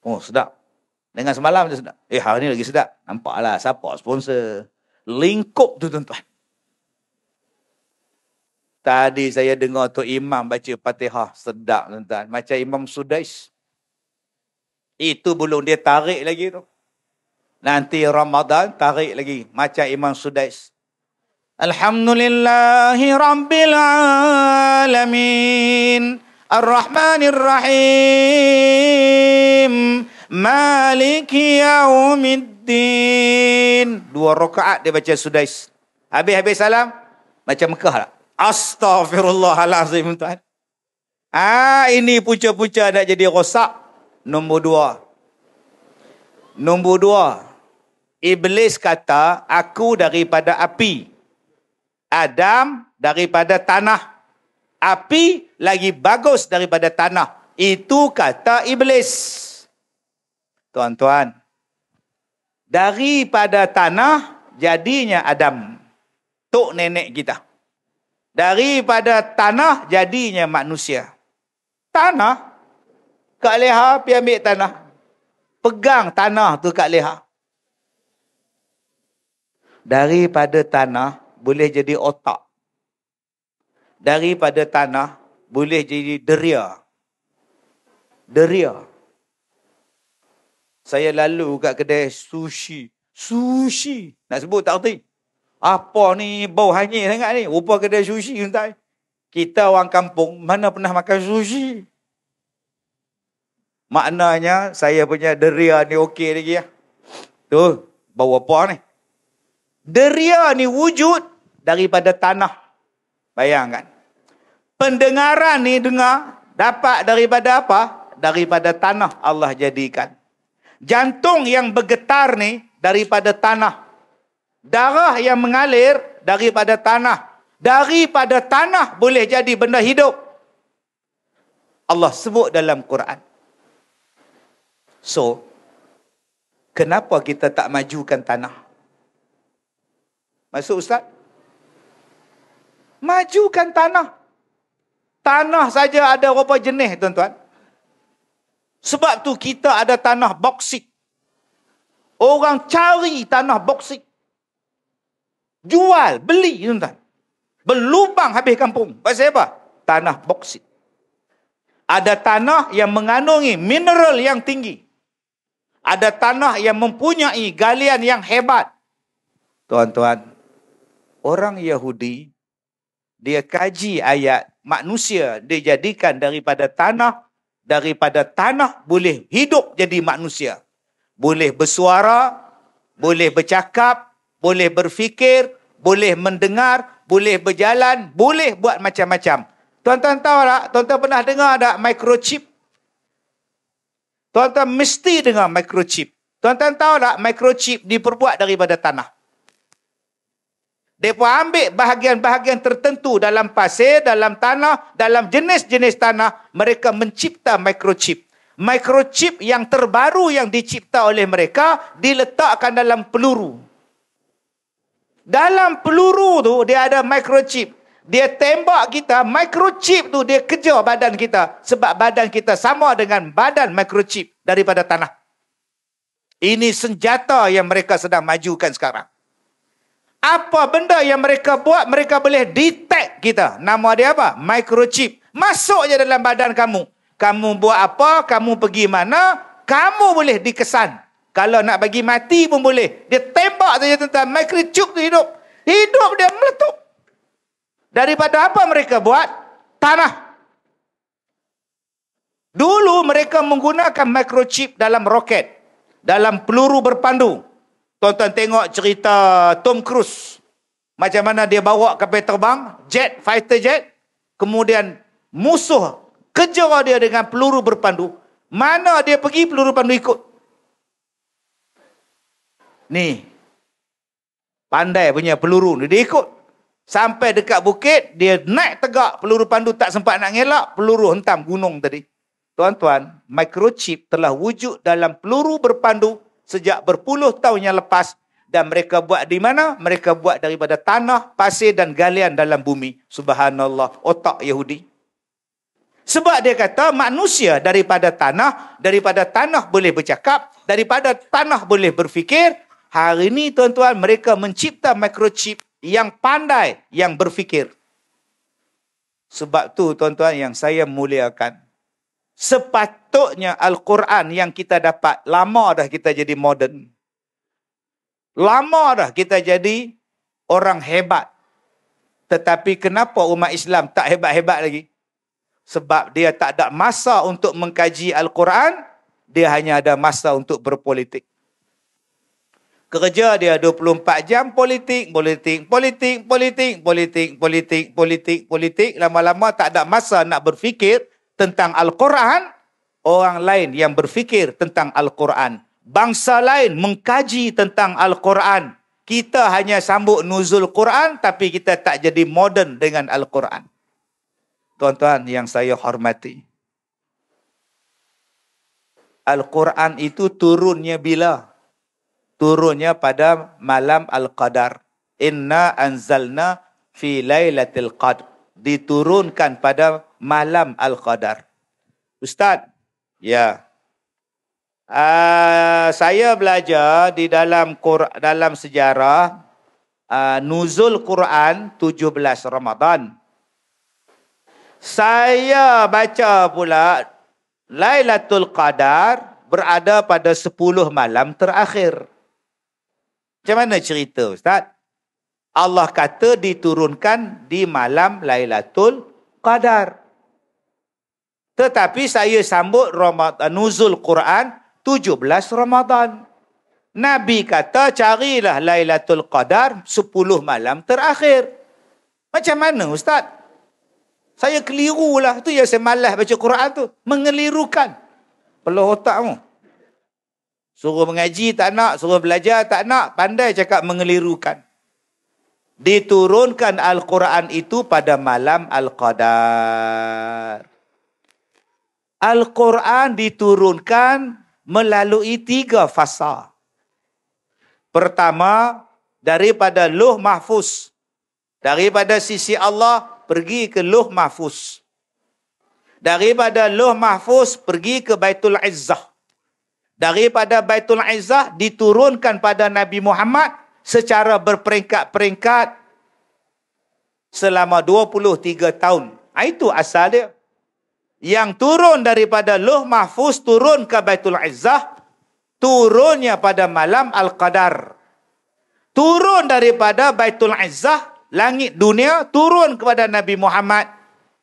Speaker 1: Oh, sedap. Dengan semalam je sedap. Hari ni lagi sedap. Nampaklah, siapa sponsor. Lingkup tu tuan-tuan. Tadi saya dengar Tok Imam baca Fatihah. Sedap tuan-tuan. Macam Imam Sudais. Itu belum dia tarik lagi tu. Nanti Ramadan tarik lagi. Macam Imam Sudais. Alhamdulillahi Rabbil Alamin. Ar-Rahmanir Rahim. Maliki Yaumiddin. 2 rakaat dia baca Sudais. Habis-habis salam. Macam Mekah lah. Astaghfirullahalazim tuan. Ini punca-punca nak jadi rosak. Nombor dua. Iblis kata, aku daripada api. Adam daripada tanah. Api lagi bagus daripada tanah. Itu kata iblis. Tuan-tuan, daripada tanah jadinya Adam, tok nenek kita. Daripada tanah jadinya manusia. Tanah, Kak Leha pergi ambil tanah. Pegang tanah tu Kak Leha. Daripada tanah boleh jadi otak. Daripada tanah boleh jadi deria. Saya lalu kat kedai sushi. Nak sebut tak erti? Apa ni bau hanyir sangat ni? Rupa kedai sushi tuan. Kita orang kampung mana pernah makan sushi? Maknanya saya punya deria ni okey lagi ya. Tu, bau apa ni? Deria ni wujud daripada tanah. Bayangkan. Pendengaran ni dengar dapat daripada apa? Daripada tanah Allah jadikan. Jantung yang bergetar ni daripada tanah. Darah yang mengalir daripada tanah. Daripada tanah boleh jadi benda hidup. Allah sebut dalam Quran. So, kenapa kita tak majukan tanah? Maksud Ustaz? Majukan tanah. Tanah saja ada berapa jenis, tuan-tuan? Sebab tu kita ada tanah boksit. Orang cari tanah boksit. Jual, beli, tuan-tuan. Berlubang habis kampung. Pasal apa? Tanah boksit. Ada tanah yang mengandungi mineral yang tinggi. Ada tanah yang mempunyai galian yang hebat. Tuan-tuan, orang Yahudi, dia kaji ayat manusia dijadikan daripada tanah. Daripada tanah boleh hidup jadi manusia. Boleh bersuara, boleh bercakap, boleh berfikir, boleh mendengar, boleh berjalan, boleh buat macam-macam. Tuan-tuan tahu tak? Tuan-tuan pernah dengar tak microchip? Tuan-tuan mesti dengar microchip. Tuan-tuan tahu tak microchip diperbuat daripada tanah? Mereka ambil bahagian-bahagian tertentu dalam pasir, dalam tanah, dalam jenis-jenis tanah. Mereka mencipta microchip. Microchip yang terbaru yang dicipta oleh mereka diletakkan dalam peluru. Dalam peluru tu dia ada microchip. Dia tembak kita, microchip tu dia kejar badan kita. Sebab badan kita sama dengan badan microchip daripada tanah. Ini senjata yang mereka sedang majukan sekarang. Apa benda yang mereka buat, mereka boleh detect kita. Nama dia apa? Microchip. Masuk je dalam badan kamu. Kamu buat apa, kamu pergi mana, kamu boleh dikesan. Kalau nak bagi mati pun boleh. Dia tembak saja tentang microchip tu hidup. Hidup dia meletup. Daripada apa mereka buat? Tanah. Dulu mereka menggunakan microchip dalam roket. Dalam peluru berpandu. Tuan-tuan tengok cerita Tom Cruise. Macam mana dia bawa kapal terbang, jet, fighter jet. Kemudian musuh kejar dia dengan peluru berpandu. Mana dia pergi, peluru pandu ikut. Ni. Pandai punya peluru ni, dia ikut. Sampai dekat bukit, dia naik tegak. Peluru pandu tak sempat nak ngelak, peluru hentam gunung tadi. Tuan-tuan, microchip telah wujud dalam peluru berpandu sejak berpuluh tahun yang lepas. Dan mereka buat di mana? Mereka buat daripada tanah, pasir dan galian dalam bumi. Subhanallah, otak Yahudi. Sebab dia kata manusia daripada tanah boleh bercakap, daripada tanah boleh berfikir. Hari ini tuan-tuan, mereka mencipta microchip yang pandai, yang berfikir. Sebab tu tuan-tuan yang saya muliakan. Sepatutnya Al-Quran yang kita dapat, lama dah kita jadi moden. Lama dah kita jadi orang hebat. Tetapi kenapa umat Islam tak hebat-hebat lagi? Sebab dia tak ada masa untuk mengkaji Al-Quran, dia hanya ada masa untuk berpolitik. Kerja dia 24 jam politik. Lama-lama tak ada masa nak berfikir, tentang Al-Quran, orang lain yang berfikir tentang Al-Quran. Bangsa lain mengkaji tentang Al-Quran. Kita hanya sambut nuzul Quran, tapi kita tak jadi moden dengan Al-Quran. Tuan-tuan yang saya hormati, Al-Quran itu turunnya bila? Turunnya pada malam Al-Qadar. Inna anzalna fi lailatul qadr. Diturunkan pada malam Al-Qadar. Ustaz, ya. Saya belajar di dalam sejarah nuzul Quran 17 Ramadan. Saya baca pula Lailatul Qadar berada pada 10 malam terakhir. Macam mana cerita, Ustaz? Allah kata diturunkan di malam Lailatul Qadar. Tetapi saya sambut nuzul Quran 17 Ramadan. Nabi kata carilah Lailatul Qadar 10 malam terakhir. Macam mana, Ustaz? Saya kelirulah. Tu yang saya malas baca Quran tu. Mengelirukan. Peluh otakmu. Suruh mengaji tak nak. Suruh belajar tak nak. Pandai cakap mengelirukan. Diturunkan Al-Quran itu pada malam Al-Qadar. Al-Quran diturunkan melalui 3 fasa. Pertama, daripada Lauh Mahfuz. Daripada sisi Allah, pergi ke Lauh Mahfuz. Daripada Lauh Mahfuz, pergi ke Baitul Izzah. Daripada Baitul Izzah, diturunkan pada Nabi Muhammad secara berperingkat-peringkat selama 23 tahun. Itu asal dia. Yang turun daripada Lauh Mahfuz turun ke Baitul Izzah, turunnya pada malam Al-Qadar. Turun daripada Baitul Izzah, langit dunia, turun kepada Nabi Muhammad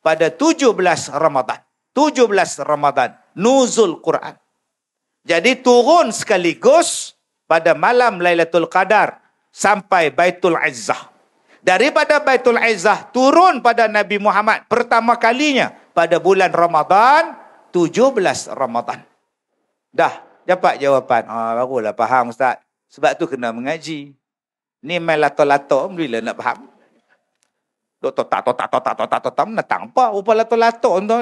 Speaker 1: pada 17 Ramadan. 17 Ramadan, nuzul Quran. Jadi turun sekaligus pada malam Lailatul Qadar sampai Baitul Izzah. Daripada Baitul Izzah turun pada Nabi Muhammad pertama kalinya pada bulan Ramadan, 17 Ramadan. Dah dapat jawapan. Barulah faham, Ustaz. Sebab tu kena mengaji. Ni main lato-lato bila nak faham. Totak menatang apa? Rupa lato-lato tu.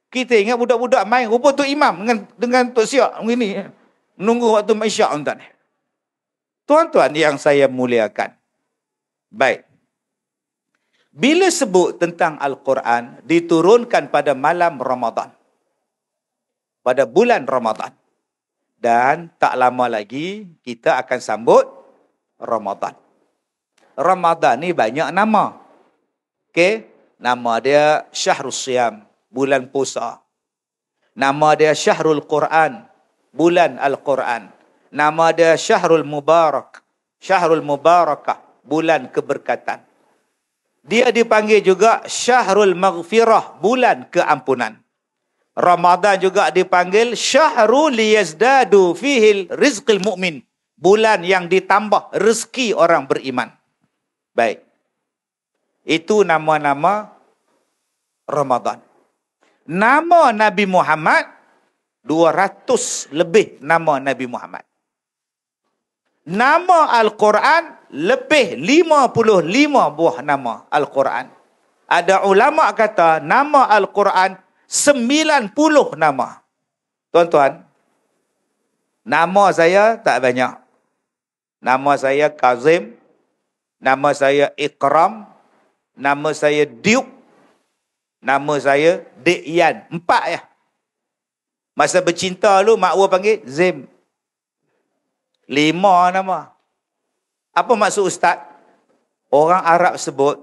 Speaker 1: Kita ingat budak-budak main. Rupa tu imam dengan Tok Siak begini. Menunggu waktu Isyak tuan. Tuan-tuan yang saya muliakan. Baik. Bila sebut tentang Al-Quran, diturunkan pada malam Ramadan. Pada bulan Ramadan. Dan tak lama lagi, kita akan sambut Ramadan. Ramadan ni banyak nama. Okey? Nama dia Syahrul Siyam, bulan puasa. Nama dia Syahrul Quran, bulan Al-Quran. Nama dia Syahrul Mubarak, Syahrul Mubarakah, bulan keberkatan. Dia dipanggil juga Syahrul Maghfirah, bulan keampunan. Ramadan juga dipanggil Syahrul liyazdadu fihil rizqil mu'min, bulan yang ditambah rezeki orang beriman. Baik. Itu nama-nama Ramadan. Nama Nabi Muhammad, 200 lebih nama Nabi Muhammad. Nama Al-Quran, lebih 55 buah nama Al-Quran. Ada ulama kata nama Al-Quran 90 nama. Tuan-tuan, nama saya tak banyak. Nama saya Kazim, nama saya Ikram, nama saya Duke, nama saya Dek Yan. 4 ya. Masa bercinta dulu, mak gua panggil Zim. 5 nama. Apa maksud Ustaz? Orang Arab sebut,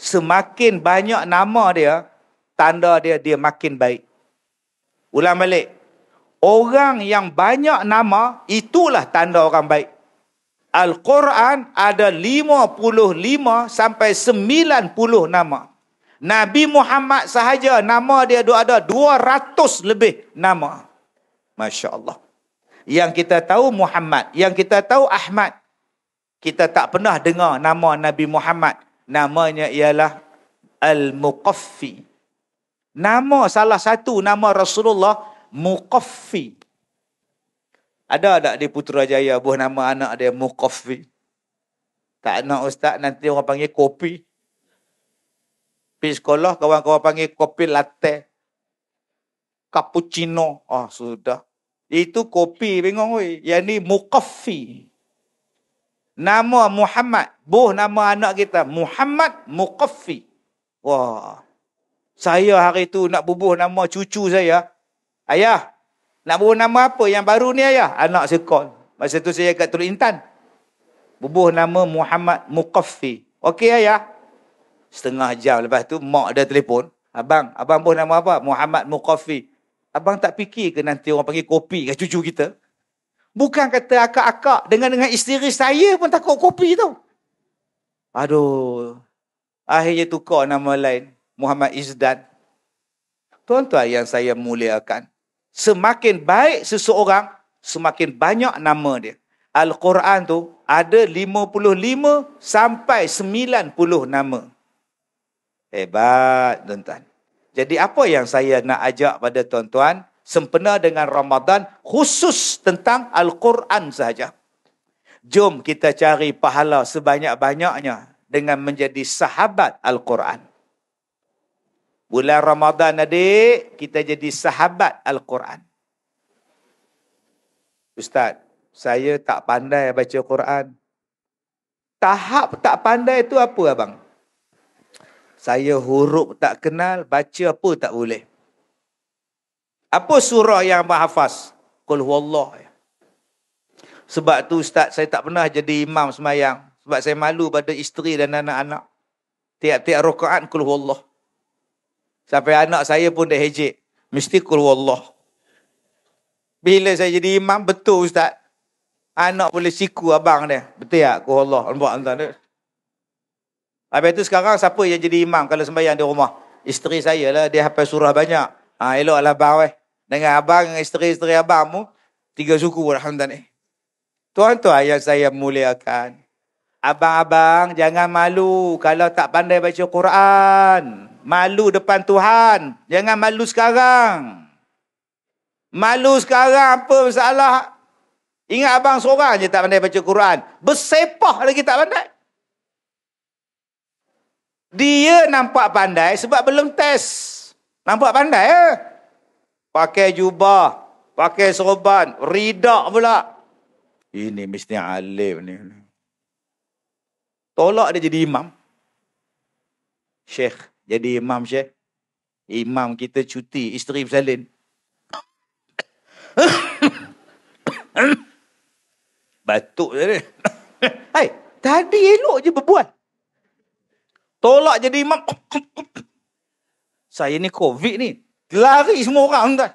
Speaker 1: semakin banyak nama dia, tanda dia makin baik. Ulang balik. Orang yang banyak nama, itulah tanda orang baik. Al-Quran ada 55 sampai 90 nama. Nabi Muhammad sahaja nama dia ada 200 lebih nama. Masya Allah. Yang kita tahu Muhammad, yang kita tahu Ahmad. Kita tak pernah dengar nama Nabi Muhammad. Namanya ialah Al-Muqaffi. Nama salah satu nama Rasulullah Muqaffi. Ada tak di Putrajaya buah nama anak dia Muqaffi? Tak nak ustaz, nanti orang panggil kopi. Pergi sekolah, kawan-kawan panggil kopi latte. Cappuccino. Sudah. Itu kopi, bingung weh. Yang ni Muqaffi. Nama Muhammad. Nama anak kita. Muhammad Muqaffi. Wah. Saya hari tu nak bubuh nama cucu saya. Ayah, nak bubuh nama apa yang baru ni ayah? Anak saya call. Masa tu saya kat Teluk Intan. Bubuh nama Muhammad Muqaffi. Okey ayah. Setengah jam lepas tu, mak dia telefon. Abang bubuh nama apa? Muhammad Muqaffi. Abang tak fikir ke nanti orang panggil kopi kat cucu kita? Bukan kata akak-akak. Dengan isteri saya pun takut kopi tu. Aduh. Akhirnya tukar nama lain. Muhammad Izdan. Tuan-tuan yang saya muliakan. Semakin baik seseorang, semakin banyak nama dia. Al-Quran tu ada 55 sampai 90 nama. Hebat, tuan-tuan. Jadi apa yang saya nak ajak pada tuan-tuan, sempena dengan Ramadan, khusus tentang Al-Quran sahaja. Jom kita cari pahala sebanyak-banyaknya dengan menjadi sahabat Al-Quran. Bulan Ramadan adik, kita jadi sahabat Al-Quran. Ustaz, saya tak pandai baca Quran. Tahap tak pandai itu apa abang? Saya huruf tak kenal, baca apa tak boleh. Apa surah yang abang hafaz? Qul huwallah. Sebab tu ustaz, saya tak pernah jadi imam semayang. Sebab saya malu pada isteri dan anak-anak. Tiap-tiap rakaat qul huwallah. Sampai anak saya pun dah hejek. Mesti qul huwallah. Bila saya jadi imam, betul ustaz. Anak boleh siku abang dia. Betul tak? Qul huwallah. Nampak tuan dia. Habis tu sekarang siapa yang jadi imam kalau sembahyang di rumah? Isteri saya lah. Dia hafal surah banyak. Eloklah abang weh. Dengan abang, dengan isteri-isteri abangmu. 3 suku alhamdulillah. Tuan-tuan yang saya muliakan. Abang-abang jangan malu kalau tak pandai baca Quran. Malu depan Tuhan. Jangan malu sekarang. Malu sekarang apa masalah? Ingat abang seorang je tak pandai baca Quran. Bersepah lagi tak pandai. Dia nampak pandai sebab belum test. Nampak pandai Pakai jubah. Pakai serban. Ridak pula. Ini mesti alim ni. Tolak dia jadi imam. Syekh. Jadi imam Syekh. Imam kita cuti. Isteri bersalin. Batuk je ni. Hai, tadi elok je berbual. Tolak jadi imam. Saya ni COVID ni. Lari semua orang tuan.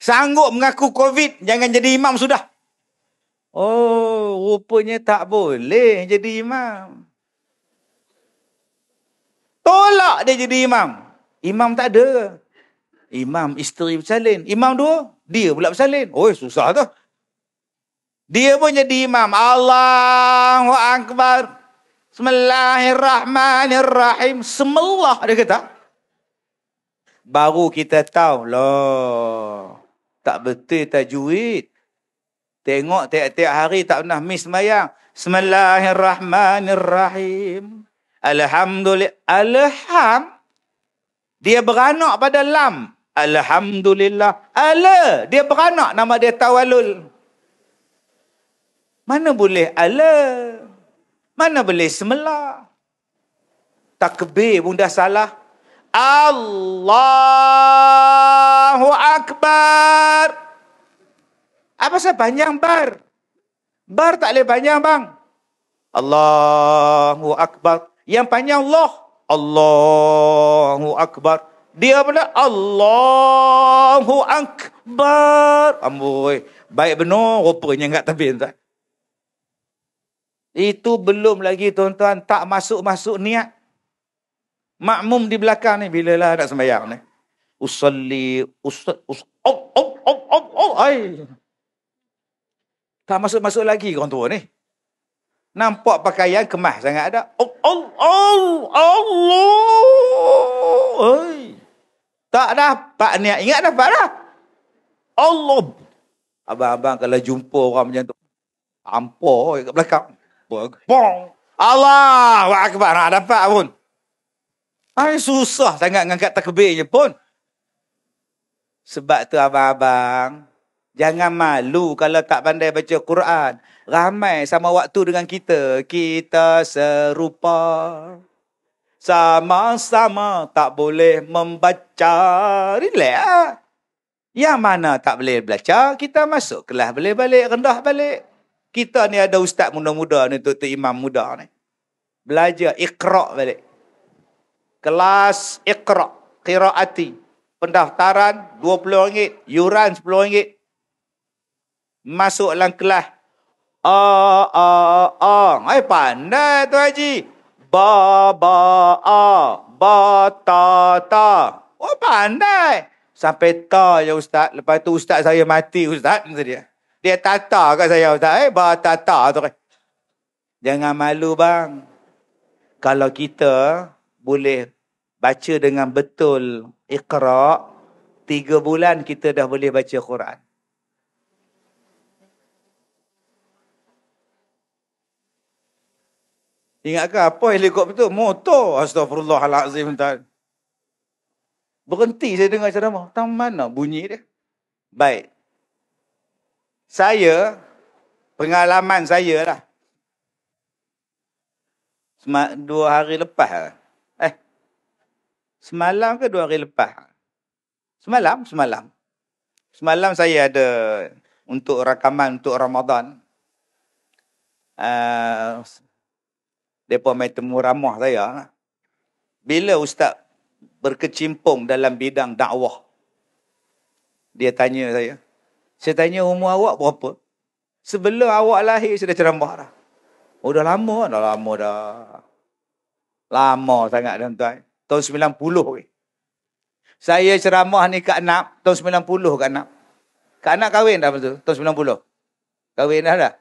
Speaker 1: Sanggup mengaku COVID. Jangan jadi imam sudah. Oh, rupanya tak boleh jadi imam. Tolak dia jadi imam. Imam tak ada. Imam isteri bersalin. Imam 2, dia pula bersalin. Oh, susah tu. Dia pun jadi imam. Allahu Akbar. Bismillahirrahmanirrahim. Semelah dia kata. Baru kita tahu. Loh. Tak betul tajwid. Tengok tiap-tiap hari tak pernah miss sembahyang. Bismillahirrahmanirrahim. Alhamdulillah. Dia beranak pada lam. Alhamdulillah. Dia beranak nama dia Tawalul. Mana boleh Mana boleh semelah. Takbir pun dah salah. Allahu Akbar. Apa sebab panjang bar? Bar tak boleh panjang bang. Allahu Akbar. Yang panjang Allah. Allahu Akbar. Dia pula Allahu Akbar. Amboi. Baik benar rupanya enggak tabir tuan. Itu belum lagi tuan-tuan tak masuk-masuk niat. Makmum di belakang ni bilalah nak sembahyang ni. Usalli ai. Tak masuk-masuk lagi orang tua ni. Nampak pakaian kemas sangat ada. Allah. Tak dapat niat. Ingat dapat dah. Allah. Abang-abang kalau jumpa orang macam tu, ampor kat belakang. Bong. Allahu Akbar. Nak dapat pun. Susah sangat ngangkat takbirnya pun. Sebab tu abang-abang, jangan malu kalau tak pandai baca Quran. Ramai sama waktu dengan kita. Kita serupa. Sama-sama tak boleh membaca. Relax lah. Yang mana tak boleh belajar, kita masuk kelas boleh balik, rendah balik. Kita ni ada ustaz muda-muda ni, tu imam muda ni. Belajar Iqra' balik. Kelas Iqra', qiraati. Pendaftaran RM20, yuran RM10. Masuk dalam kelas. Pandai tu Haji. Ba, ta. Oh, pandai. Sampai ta je ustaz. Lepas tu ustaz saya mati ustaz. Dia tata kat saya ustaz. Ba, ta tu. Jangan malu bang. Kalau kita boleh baca dengan betul Iqra', 3 bulan kita dah boleh baca Quran. Ingatkah apa helikopter tu? Motor. Astaghfirullahalazim. Berhenti saya dengar ceramah. Tahu mana bunyi dia? Baik. Saya, pengalaman saya lah. 2 hari lepas. Semalam ke 2 hari lepas? Semalam. Semalam saya ada untuk rakaman untuk Ramadan. Mereka main temu ramah saya. Bila ustaz berkecimpung dalam bidang dakwah? Dia tanya saya. Saya tanya umur awak berapa? Sebelum awak lahir saya dah ceramah dah. Oh dah lama dah. Lama sangat tuan-tuan. Tahun 90. Saya ceramah ni Kak Nap. Tahun 90 Kak Nap. Kak Nap kahwin dah betul? Tahun 90. Kahwin dah.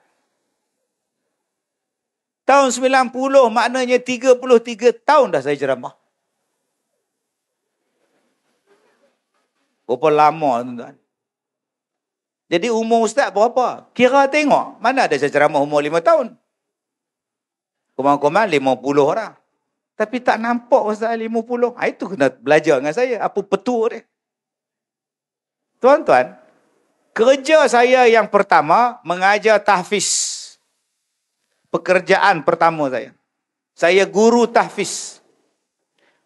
Speaker 1: Tahun 90 maknanya 33 tahun dah saya ceramah. Berapa lama tuan-tuan? Jadi umur ustaz berapa? Kira tengok. Mana ada saya ceramah umur 5 tahun? Kumang-kumang 50 dah. Tapi tak nampak ustaz 50. Itu kena belajar dengan saya. Apa petua dia? Tuan-tuan, kerja saya yang pertama mengajar tahfiz. Pekerjaan pertama saya. Saya guru tahfiz.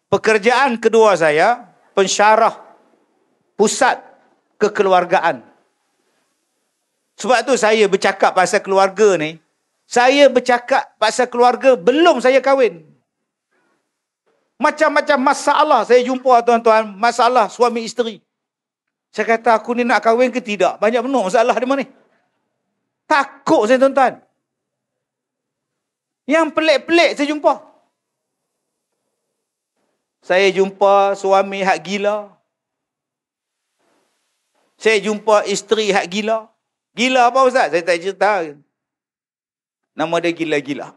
Speaker 1: Pekerjaan kedua saya, pensyarah pusat kekeluargaan. Sebab tu saya bercakap pasal keluarga ni. Saya bercakap pasal keluarga belum saya kahwin. Macam-macam masalah saya jumpa tuan-tuan. Masalah suami isteri. Saya kata aku ni nak kahwin ke tidak? Banyak benar masalah di mana ni. Takut saya tuan-tuan. Yang pelik-pelik saya jumpa. Saya jumpa suami hak gila. Saya jumpa isteri hak gila. Gila apa ustaz? Saya tak cerita. Nama dia gila-gila.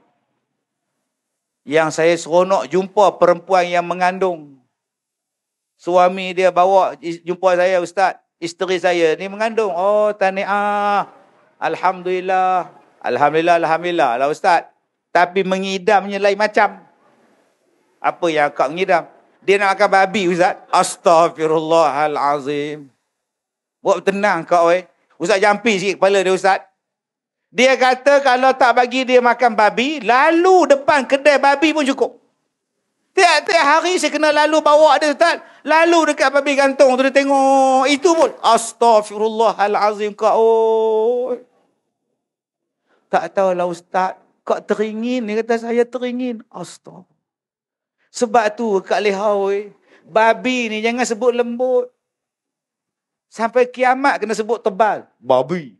Speaker 1: Yang saya seronok jumpa perempuan yang mengandung. Suami dia bawa jumpa saya, ustaz. Isteri saya ni mengandung. Oh, tahniah. Alhamdulillah. Alhamdulillah lah ustaz. Tapi mengidamnya lain macam. Apa yang kau mengidam? Dia nak makan babi ustaz. Astaghfirullahalazim. Buat tenang kau Ustaz jampi sikit kepala dia ustaz. Dia kata kalau tak bagi dia makan babi, lalu depan kedai babi pun cukup. Tiap-tiap hari saya kena lalu bawa dia ustaz. Lalu dekat babi gantung tu dia tengok. Itu pun. Astaghfirullahalazim kau. Tak tahulah ustaz. Kau teringin. Dia kata saya teringin. Astaghfirullah. Sebab tu Kak Lehau babi ni jangan sebut lembut. Sampai kiamat kena sebut tebal. Babi.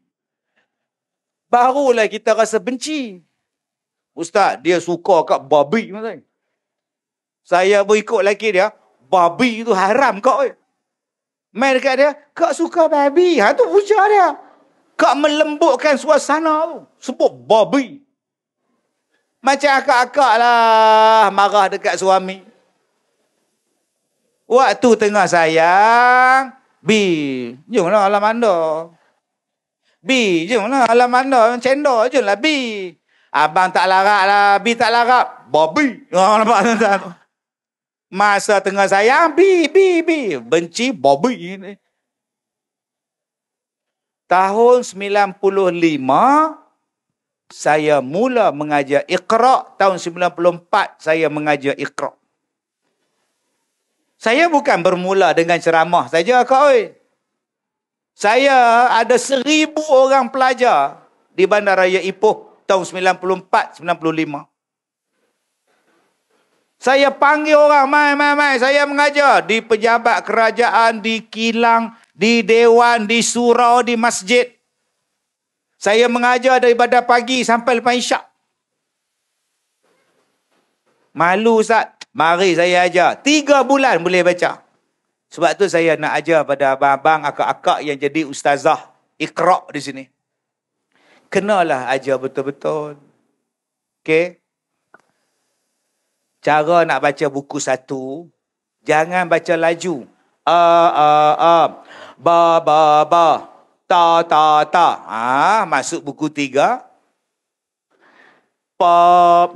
Speaker 1: Barulah kita rasa benci. Ustaz, dia suka kat babi. Saya berikut laki dia. Babi tu haram kau. Main dekat dia. Kau suka babi. Tu puja dia. Kau melembutkan suasana tu. Sebut babi. Macam akak-akak lah. Marah dekat suami. Waktu tengah sayang, B. Jomlah alam anda. B, jomlah alam anda. Cendol je lah B. Abang tak larat lah. B tak larat. Babi. Nampak tuan-tuan? Masa tengah sayang, B. Benci, babi. Tahun 95, saya mula mengajar Iqra. Tahun 94, saya mengajar Iqra. Saya bukan bermula dengan ceramah saja, Kak oi. Saya ada 1,000 orang pelajar di Bandaraya Ipoh tahun 94, 95. Saya panggil orang, mai. Saya mengajar di pejabat kerajaan, di kilang, di dewan, di surau, di masjid. Saya mengajar daripada pagi sampai lepas isyak. Malu Ustaz? Mari saya ajar. 3 bulan boleh baca. Sebab tu saya nak ajar pada abang-abang, akak-akak yang jadi ustazah Iqra di sini. Kenalah ajar betul-betul. Okey? Cara nak baca buku satu, jangan baca laju. Ba, ta. Masuk buku 3. Pa,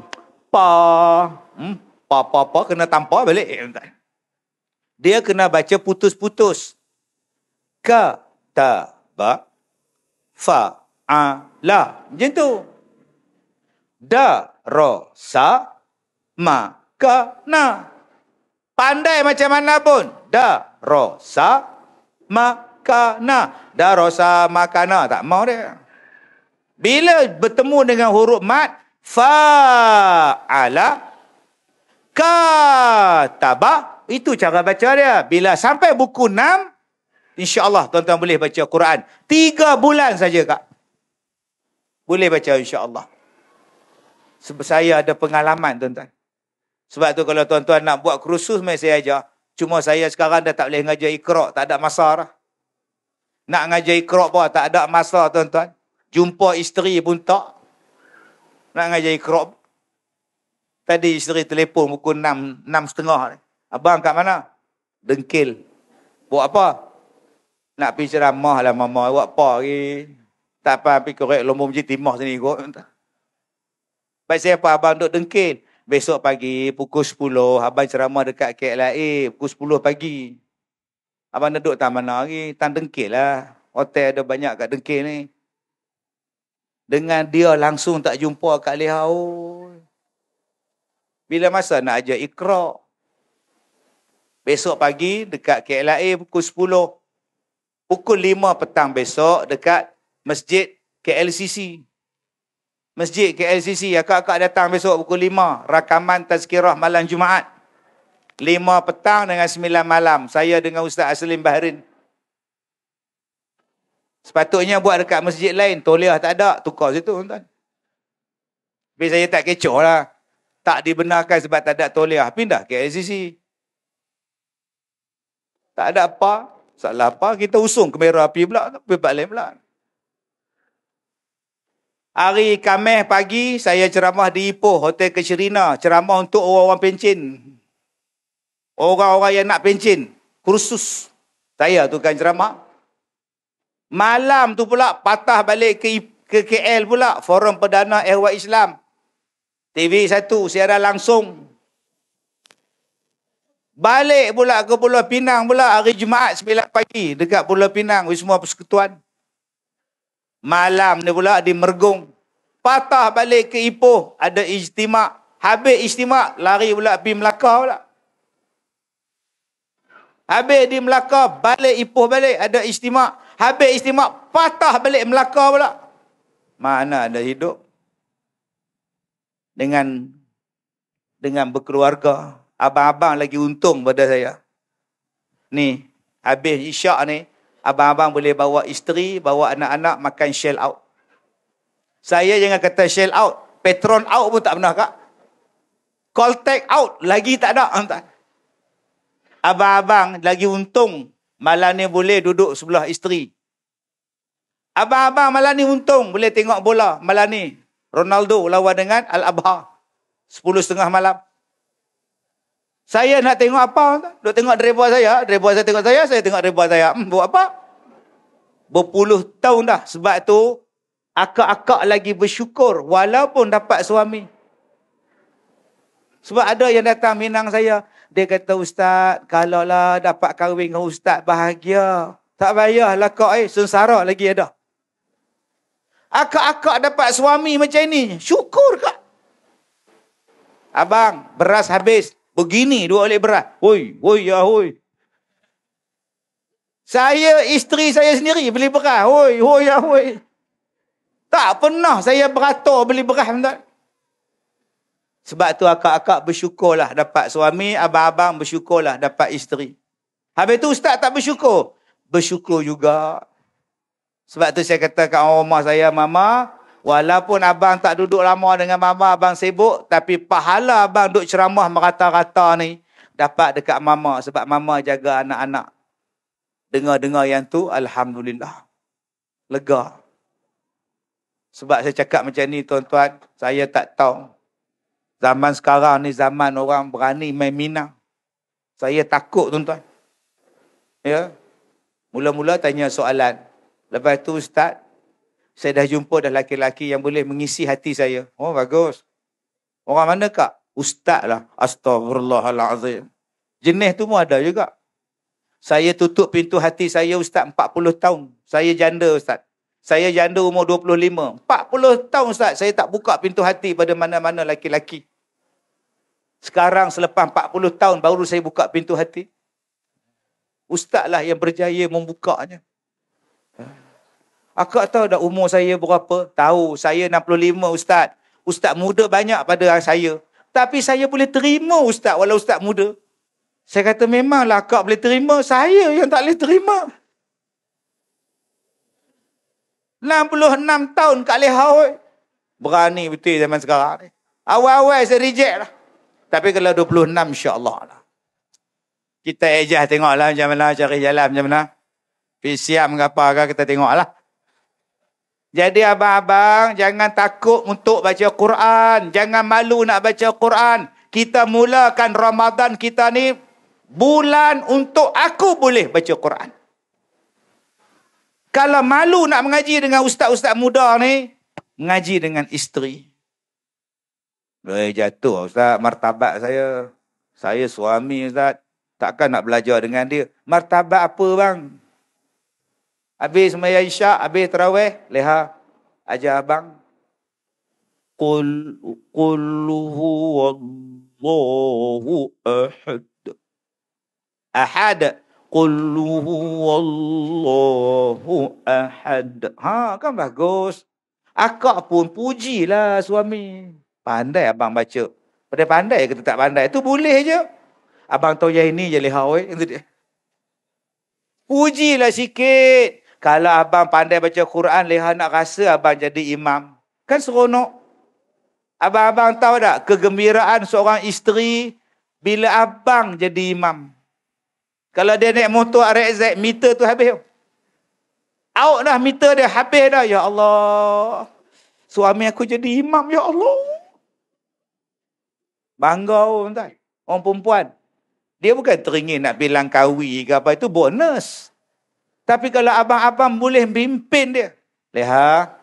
Speaker 1: kena tampar balik. Dia kena baca putus-putus. Ka, ta, ba, fa, la. Macam tu. Da, ro, sa, ma, ka, na. Pandai macam mana pun. Da, ro, sa, ma, ka, na. Da, ro, sa, ma, ka, na. Tak mau dia. Bila bertemu dengan huruf mat, fa, ala, ka, taba. Itu cara baca dia. Bila sampai buku 6, insya-Allah tuan-tuan boleh baca Quran. 3 bulan saja, Kak. Boleh baca insya-Allah. Sebab saya ada pengalaman, tuan-tuan. Sebab tu kalau tuan-tuan nak buat kursus, mari saya ajar. Cuma saya sekarang dah tak boleh ngajar Iqra, tak ada masa dah. Nak ngajar Iqra pun tak ada masa, tuan-tuan. Jumpa isteri pun tak. Nak ngajar Iqra. Tadi isteri telefon pukul 6:30 ni. Abang kat mana? Dengkil. Buat apa? Nak pergi ceramah lah mama. Buat apa lagi? Tak apa, pergi korek lombong masjid timah sini kot. Baik saya apa abang duduk dengkil. Besok pagi pukul 10, abang ceramah dekat KLIA. Pukul 10 pagi. Abang duduk tak mana lagi? Tan dengkil lah. Hotel ada banyak kat dengkil ni. Dengan dia langsung tak jumpa kat Lehau. Bila masa nak ajar Iqra? Besok pagi dekat KLIA pukul 10. Pukul 5 petang besok dekat Masjid KLCC. Masjid KLCC. Akak-akak datang besok pukul 5. Rakaman tazkirah malam Jumaat. 5 petang dengan 9 malam. Saya dengan Ustaz Aslim Bahrin. Sepatutnya buat dekat masjid lain. Toliah tak ada. Tukar situ, tuan-tuan. Tapi saya tak kecoh lah. Tak dibenarkan sebab tak ada toliah. Pindah KLCC. Tak ada apa. Salah apa. Kita usung ke merah api pula. Pergi balik pula. Hari Khamis pagi, saya ceramah di Ipoh, Hotel Kesherina. Ceramah untuk orang-orang pencen. Orang-orang yang nak pencen. Kursus. Saya tu kan ceramah. Malam tu pula, patah balik ke KL pula. Forum Perdana Ehwal Islam. TV1, siaran langsung. Balik pula ke Pulau Pinang pula hari Jumaat 9 pagi. Dekat Pulau Pinang, Wisma Persekutuan. Malam ni pula di Mergung. Patah balik ke Ipoh, ada ijtimak. Habis ijtimak, lari pula pergi Melaka pula. Habis di Melaka, balik Ipoh balik, ada ijtimak. Habis ijtimak, patah balik Melaka pula. Mana ada hidup? Dengan berkeluarga. Abang-abang lagi untung pada saya. Ni, habis isyak ni, abang-abang boleh bawa isteri, bawa anak-anak makan shell out. Saya jangan kata shell out. Petron out pun tak pernah, Kak. Caltex out, lagi tak ada. Abang-abang lagi untung. Malam ni boleh duduk sebelah isteri. Abang-abang malam ni untung. Boleh tengok bola malam ni. Ronaldo lawan dengan Al-Abha. 10:30 malam. Saya nak tengok apa? Duk tengok driver saya tengok saya tengok driver saya. Buat apa? Berpuluh tahun dah. Sebab tu, akak-akak lagi bersyukur walaupun dapat suami. Sebab ada yang datang minang saya. Dia kata, Ustaz, kalaulah dapat kahwin dengan Ustaz, bahagia. Tak payahlah kak, sengsara lagi ada. Akak-akak dapat suami macam ni. Syukur kak. Abang, beras habis. Begini 2 oleh beras. Hoi. Saya, isteri saya sendiri beli beras. Hoi. Tak pernah saya beratur beli beras. Sebab tu akak-akak bersyukurlah dapat suami, abang-abang bersyukurlah dapat isteri. Habis tu ustaz tak bersyukur? Bersyukur juga. Sebab tu saya kata kat orang rumah saya, Mama, walaupun abang tak duduk lama dengan Mama, abang sibuk, tapi pahala abang duduk ceramah merata-rata ni, dapat dekat Mama. Sebab Mama jaga anak-anak. Dengar-dengar yang tu, Alhamdulillah. Lega. Sebab saya cakap macam ni, tuan-tuan, saya tak tahu. Zaman sekarang ni zaman orang berani main minang. Saya takut, tuan-tuan. Ya. Mula-mula tanya soalan. Lepas tu, Ustaz, saya dah jumpa dah laki-laki yang boleh mengisi hati saya. Oh, bagus. Orang mana kak? Ustaz lah. Astaghfirullahalazim. Jenis tu pun ada juga. Saya tutup pintu hati saya, Ustaz, 40 tahun. Saya janda, Ustaz. Saya janda umur 25. 40 tahun, Ustaz. Saya tak buka pintu hati pada mana-mana laki-laki. Sekarang selepas 40 tahun baru saya buka pintu hati. Ustaz lah yang berjaya membukanya. Akak tahu dah umur saya berapa? Tahu, saya 65, Ustaz. Ustaz muda banyak pada saya. Tapi saya boleh terima, Ustaz, walau Ustaz muda. Saya kata memanglah akak boleh terima. Saya yang tak boleh terima. 66 tahun Kak Leha. Berani betul zaman sekarang ni. Awal-awal saya reject lah. Tapi kalau 26, insyaAllah lah. Kita ejah tengoklah macam mana, cari jalan macam mana. Siam ke apa ke, kita tengoklah. Jadi abang-abang, jangan takut untuk baca Quran. Jangan malu nak baca Quran. Kita mulakan Ramadan kita ni, bulan untuk aku boleh baca Quran. Kalau malu nak mengaji dengan ustaz-ustaz muda ni, mengaji dengan isteri. Jatuh Ustaz, martabat saya. Saya suami Ustaz. Takkan nak belajar dengan dia. Martabat apa bang? Habis sembahyang isyak, habis tarawih, Leha, ajar abang. Qul huwallahu ahad. Ahad. Qul huwallahu ahad. Ha, kan bagus. Akak pun pujilah suami. Pandai abang baca. Pada pandai ke tak pandai? Itu boleh je. Abang tahu yang ini je Leha. Pujilah sikit. Kalau abang pandai baca Quran, Leha nak rasa abang jadi imam. Kan seronok. Abang-abang tahu tak? Kegembiraan seorang isteri bila abang jadi imam. Kalau dia naik motor RX, meter tu habis. Out dah meter dia, habis dah. Ya Allah. Suami aku jadi imam, ya Allah. Bangga tuan. Orang perempuan. Dia bukan teringin nak bilang kawi ke apa, itu bonus. Tapi kalau abang-abang boleh pimpin dia. Leha,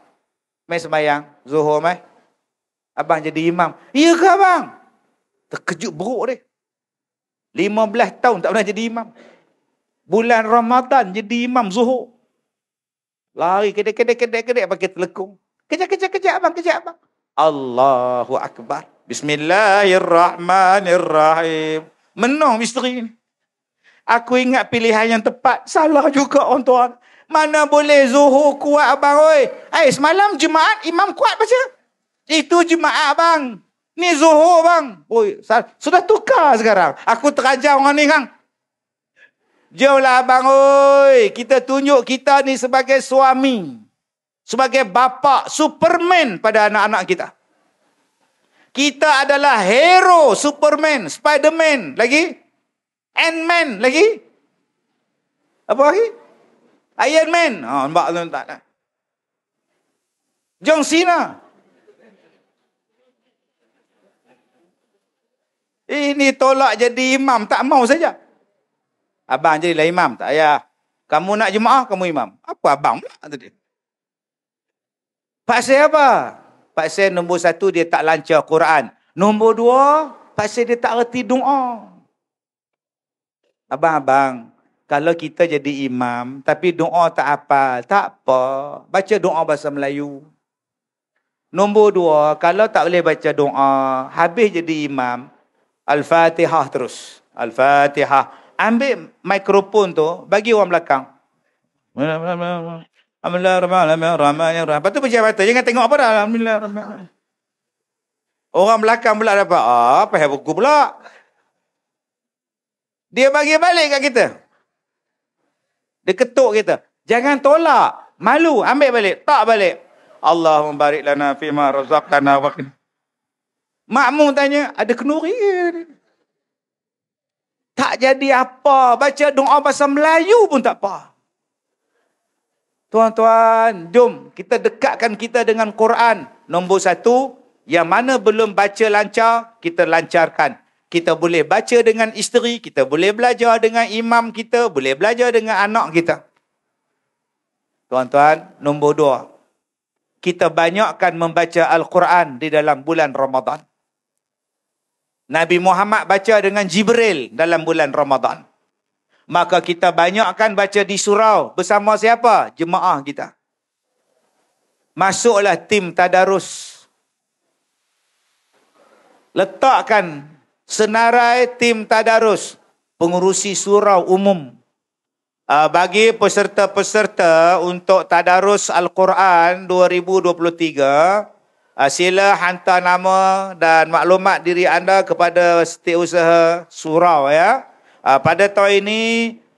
Speaker 1: mai sembahyang, Zuhur mai. Abang jadi imam. Ya ke abang? Terkejut buruk dia. 15 tahun tak pernah jadi imam. Bulan Ramadan jadi imam Zuhur. Lari kedek-kedek pakai telekung. Kejap abang. Allahu Akbar. Bismillahirrahmanirrahim. Menang misteri ni. Aku ingat pilihan yang tepat. Salah juga orang tuan. Mana boleh Zuhur kuat abang oi. Semalam Jumaat imam kuat baca. Itu Jumaat bang. Ni Zuhur bang. Oi, sudah tukar sekarang. Aku terajar orang ni kang. Jomlah abang oi. Kita tunjuk kita ni sebagai suami. Sebagai bapa Superman pada anak-anak kita. Kita adalah hero, Superman, Spiderman, lagi? Ant-Man, lagi? Apa lagi? Iron Man. Nampak tu tak? John Cena. Ini tolak jadi imam, tak mau saja. Abang jadilah imam, tak payah. Kamu nak jemaah, kamu imam. Apa abang pula tadi? Pasal apa? Pasal nombor satu, dia tak lancar Quran. Nombor dua, pasal dia tak reti doa. Abang-abang, kalau kita jadi imam, tapi doa tak hafal, tak apa. Baca doa bahasa Melayu. Nombor dua, kalau tak boleh baca doa, habis jadi imam, Al-Fatihah terus. Al-Fatihah. Ambil mikrofon tu, bagi orang belakang. Alhamdulillahirrahmanirrahim. Lepas tu baca. Jangan tengok apa dah. Alhamdulillahirrahmanirrahim. Orang belakang pula dapat. Apa yang buku pula? Dia bagi balik kat kita. Dia ketuk kita. Jangan tolak. Malu. Ambil balik. Tak balik. Allahumma barik lana fima razaqtana wa qina. Makmum tanya, ada kenuri? Tak jadi apa. Baca doa bahasa Melayu pun tak apa. Tuan-tuan, jom kita dekatkan kita dengan Quran. Nombor satu, yang mana belum baca lancar, kita lancarkan. Kita boleh baca dengan isteri, kita boleh belajar dengan imam kita, boleh belajar dengan anak kita. Tuan-tuan, nombor dua, kita banyakkan membaca Al-Quran di dalam bulan Ramadan. Nabi Muhammad baca dengan Jibril dalam bulan Ramadan. Maka kita banyakkan baca di surau. Bersama siapa? Jemaah kita. Masuklah tim tadarus. Letakkan senarai tim tadarus. Pengurusi surau umum. Bagi peserta-peserta untuk tadarus Al-Quran 2023, sila hantar nama dan maklumat diri anda kepada setiausaha surau ya. Pada tahun ini,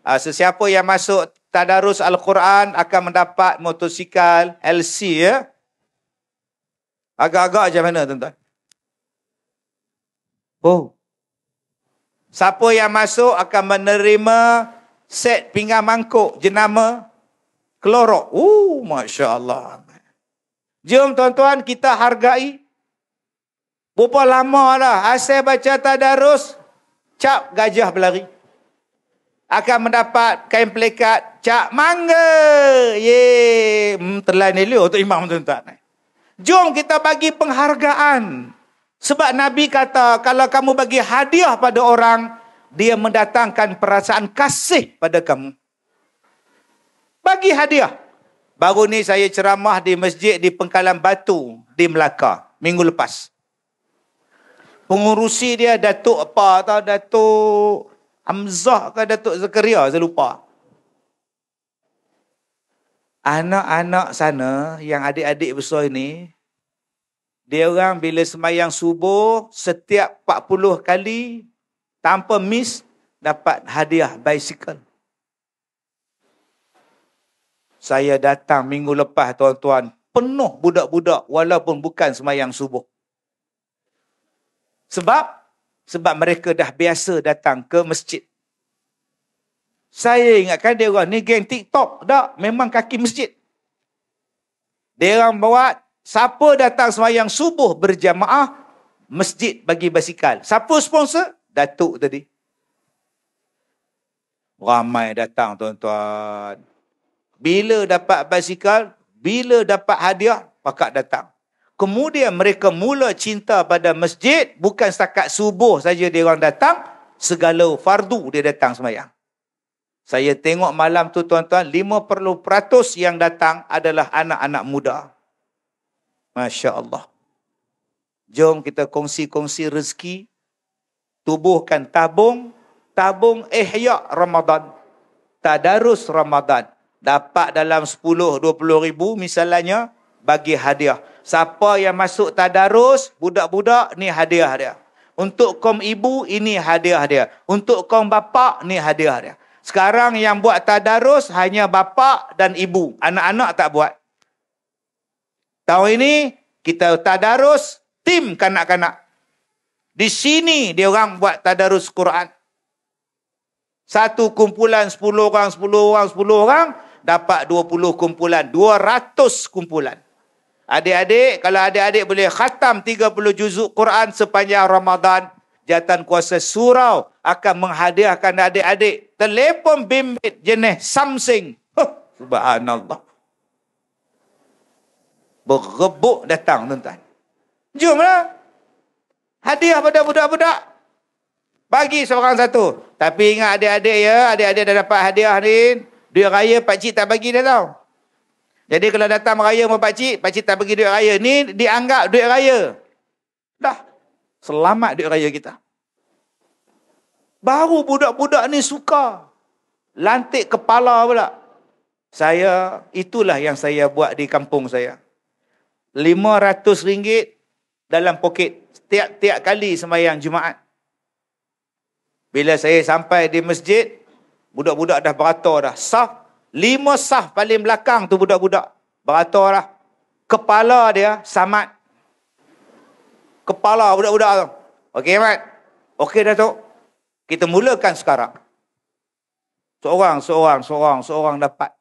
Speaker 1: sesiapa yang masuk tadarus Al-Quran akan mendapat motosikal LC ya. Agak-agak macam mana tuan-tuan? Oh. Siapa yang masuk akan menerima set pinggan mangkuk jenama kelorok. Masya Allah. Jom tuan-tuan kita hargai. Berapa lama dah asal baca tadarus, cap gajah berlari. Akan mendapat kain pelekat, cap mangga. Telan elok untuk imam tuan-tuan. Jom kita bagi penghargaan. Sebab Nabi kata, kalau kamu bagi hadiah pada orang, dia mendatangkan perasaan kasih pada kamu. Bagi hadiah. Baru ni saya ceramah di masjid di Pengkalan Batu di Melaka minggu lepas. Pengurusi dia Datuk apa tau, Datuk Hamzah ke Datuk Zakaria, saya lupa. Anak-anak sana yang adik-adik besar ini, dia orang bila semayang subuh setiap 40 kali tanpa miss dapat hadiah basikal. Saya datang minggu lepas tuan-tuan, penuh budak-budak walaupun bukan semayang subuh. Sebab mereka dah biasa datang ke masjid. Saya ingatkan dia orang ni geng TikTok. Tak, memang kaki masjid. Dia orang buat, siapa datang semayang subuh berjamaah, masjid bagi basikal. Siapa sponsor? Datuk tadi. Ramai datang tuan-tuan. Bila dapat basikal, bila dapat hadiah, pakak datang. Kemudian mereka mula cinta pada masjid, bukan setakat subuh saja dia orang datang, segala fardu dia datang semayang. Saya tengok malam tu tuan-tuan, 50% yang datang adalah anak-anak muda. Masya Allah. Jom kita kongsi-kongsi rezeki, tubuhkan tabung ihya Ramadan, tadarus Ramadan. Dapat dalam 10-20 ribu misalnya, bagi hadiah. Siapa yang masuk tadarus, budak-budak, ni hadiah dia. Untuk kaum ibu, ini hadiah dia. Untuk kaum bapa, ni hadiah dia. Sekarang yang buat tadarus hanya bapa dan ibu. Anak-anak tak buat. Tahun ini, kita tadarus tim kanak-kanak. Di sini dia orang buat tadarus Quran. Satu kumpulan 10 orang, dapat 20 kumpulan, 200 kumpulan. Adik-adik, kalau adik-adik boleh khatam 30 juzuk Quran sepanjang Ramadan, jawatan kuasa surau akan menghadiahkan adik-adik telefon bimbit jenis Samsung. Subhanallah. Berebut datang tuan-tuan. Jomlah. Hadiah pada budak-budak. Bagi seorang satu. Tapi ingat adik-adik ya, adik-adik dah dapat hadiah ni. Duit raya pakcik tak bagi dah tau. Jadi kalau datang meraya sama pakcik tak bagi duit raya. Ni dianggap duit raya. Dah. Selamat duit raya kita. Baru budak-budak ni suka. Lantik kepala pula. Itulah yang saya buat di kampung saya. RM500 dalam poket. Tiap-tiap kali sembahyang Jumaat. Bila saya sampai di masjid, budak-budak dah beratur dah. Saf, 5 saf paling belakang tu budak-budak. Beratur dah. Kepala dia samad. Kepala budak-budak tu. Okey, Mat? Okey, Datuk. Kita mulakan sekarang. Seorang dapat.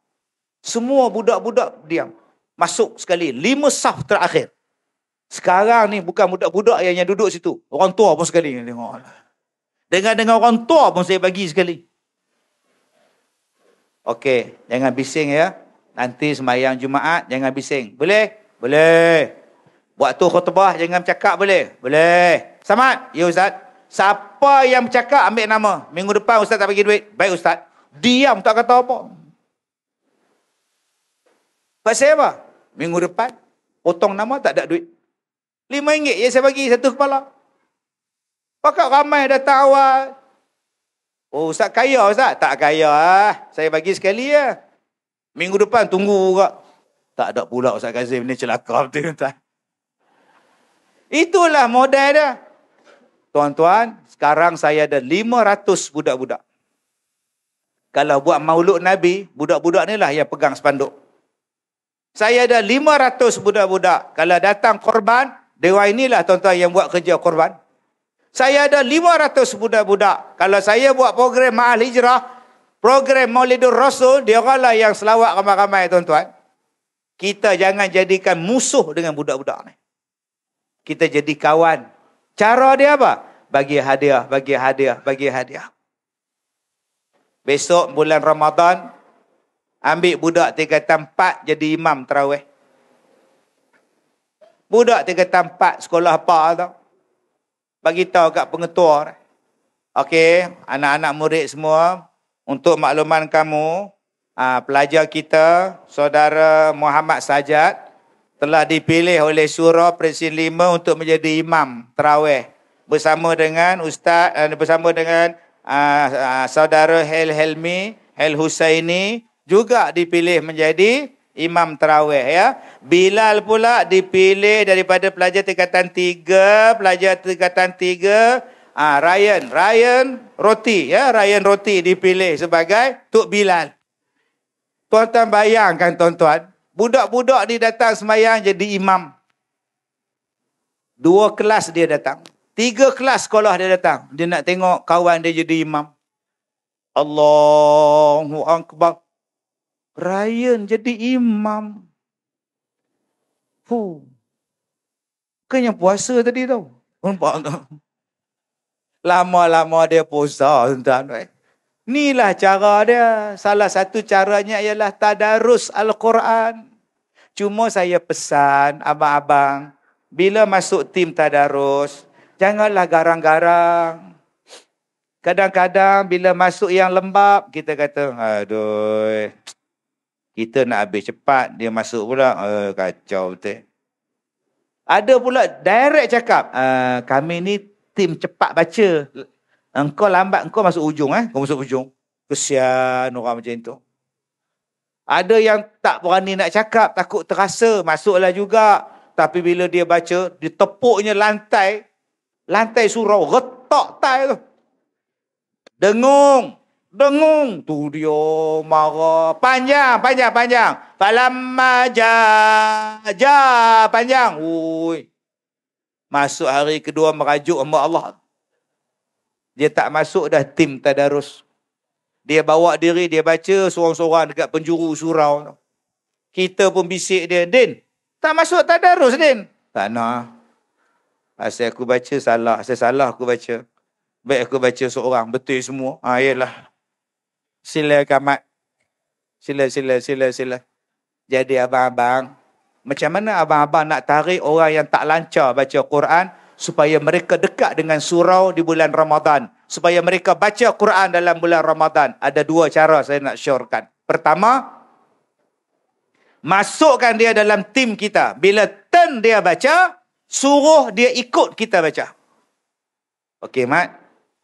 Speaker 1: Semua budak-budak diam. Masuk sekali. 5 saf terakhir. Sekarang ni bukan budak-budak yang duduk situ. Orang tua pun sekali. Tengok. Dengan orang tua pun saya bagi sekali. Okey, jangan bising ya. Nanti sembahyang Jumaat, jangan bising. Boleh? Boleh. Waktu khutbah jangan bercakap boleh? Boleh. Samad? Ya Ustaz. Siapa yang bercakap ambil nama. Minggu depan Ustaz tak bagi duit. Baik Ustaz. Diam tak kata apa. Pasal apa? Minggu depan potong nama tak ada duit. RM5 yang saya bagi satu kepala. Pakat ramai datang awal. Oh, Ustaz kaya Ustaz? Tak kaya Saya bagi sekali ya. Minggu depan tunggu juga. Tak ada pula Ustaz Kazim ni celaka betul tuan. Itulah modal dia. Tuan-tuan, sekarang saya ada 500 budak-budak. Kalau buat maulud Nabi, budak-budak ni lah yang pegang spanduk. Saya ada 500 budak-budak. Kalau datang korban, dewa inilah tuan-tuan yang buat kerja korban. Saya ada 500 budak-budak. Kalau saya buat program Ma'al Hijrah, program Maulidur Rasul, dia oranglah yang selawat ramai-ramai tuan-tuan. Kita jangan jadikan musuh dengan budak-budak ni. Kita jadi kawan. Cara dia apa? Bagi hadiah, bagi hadiah, bagi hadiah. Besok bulan Ramadan, ambil budak tingkatan 4 jadi imam tarawih. Budak tingkatan 4 sekolah apa tau? Bagi tahu kat pengetua. Okey, anak-anak murid semua, untuk makluman kamu, pelajar kita, saudara Muhammad Sajad, telah dipilih oleh Syura Presiden 5 untuk menjadi imam tarawih bersama dengan Ustaz, bersama dengan saudara Helmi Husaini juga dipilih menjadi imam tarawih ya. Bilal pula dipilih daripada pelajar tingkatan 3, Ryan Roti ya, Ryan Roti dipilih sebagai Tok Bilal. Tuan-tuan bayangkan tuan-tuan, budak-budak ni datang sembahyang jadi imam. 2 kelas dia datang. 3 kelas sekolah dia datang. Dia nak tengok kawan dia jadi imam. Allahu Akbar. Ryan jadi imam. Kan yang puasa tadi tau. Nampak tak? Lama-lama dia puasa tuan-tuan. Inilah cara dia. Salah satu caranya ialah tadarus Al-Quran. Cuma saya pesan abang-abang, bila masuk tim tadarus, janganlah garang-garang. Kadang-kadang bila masuk yang lembab, kita kata, aduh, kita nak habis cepat, dia masuk pula, kacau betul. Ada pula direct cakap, kami ni tim cepat baca. Engkau lambat, engkau masuk ujung. Kau masuk ujung. Kesian orang macam tu. Ada yang tak berani nak cakap, takut terasa, masuklah juga. Tapi bila dia baca, ditepuknya lantai surau, retak tai tu. Dengung. Tu dia marah. Panjang. Falamma panjang. Ui. Masuk hari kedua merajuk hamba Allah. Dia tak masuk dah tim tadarus. Dia bawa diri, dia baca sorang-sorang dekat penjuru surau. Kita pun bisik dia, Din, tak masuk tadarus, Din. Tak nak. Asal aku baca salah. Asal salah aku baca. Baik aku baca seorang, betul semua. Yalah. Silakan Mat. Sila. Jadi abang-abang, macam mana abang-abang nak tarik orang yang tak lancar baca Quran supaya mereka dekat dengan surau di bulan Ramadan, supaya mereka baca Quran dalam bulan Ramadan? Ada dua cara saya nak syorkan. Pertama, masukkan dia dalam tim kita. Bila turn dia baca, suruh dia ikut kita baca. Okey Mat,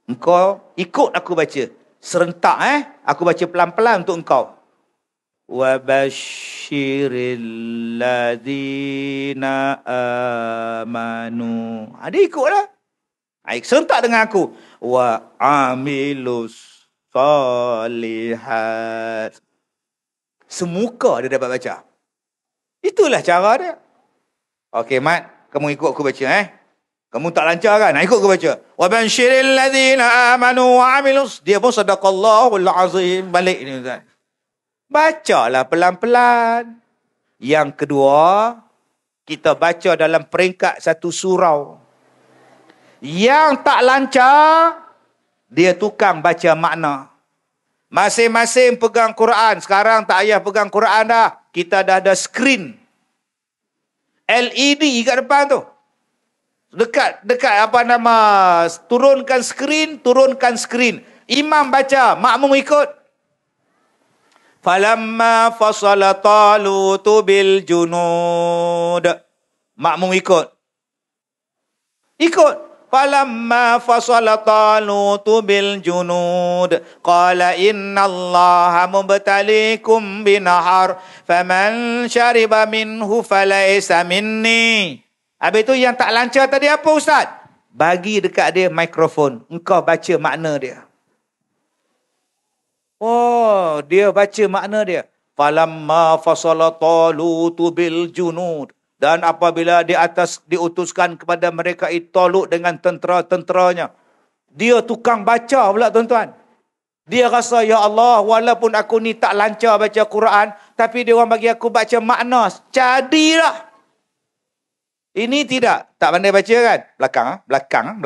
Speaker 1: engkau ikut aku baca. Serentak aku baca pelan-pelan untuk engkau. Wa basyiril ladzina amanu. Dia ikutlah. Serentak dengan aku. Wa amilus salihat. Semuka dia dapat baca. Itulah cara dia. Okey Mat, kamu ikut aku baca Kamu tak lancar kan? Ikut aku baca. Wa basyiril ladzina amanu wa amilus. Dia pun sadaqallahul azim. Balik ni Ustaz. Bacalah pelan-pelan. Yang kedua, kita baca dalam peringkat satu surau. Yang tak lancar, dia tukang baca makna. Masing-masing pegang Quran. Sekarang tak payah pegang Quran dah. Kita dah ada skrin LED kat depan tu. Dekat turunkan skrin. Imam baca, makmum ikut. Falamma fasala Talutu bil junud. Makmum ikut. Falamma fasala Talutu bil junud. Qala innallaha mubtalikum binahar. Faman syariba minhu falaysa minni. Habis tu yang tak lancar tadi apa Ustaz? Bagi dekat dia mikrofon. Engkau baca makna dia. Oh, dia baca makna dia. Falamma fasala Talutu bil junud. Dan apabila diutuskan kepada mereka Talut dengan tentera-tenteranya. Dia tukang baca pula tuan-tuan. Dia rasa, ya Allah, walaupun aku ni tak lancar baca Quran, tapi dia orang bagi aku baca makna. Jadilah. Ini tidak. Tak pandai baca kan? Belakang.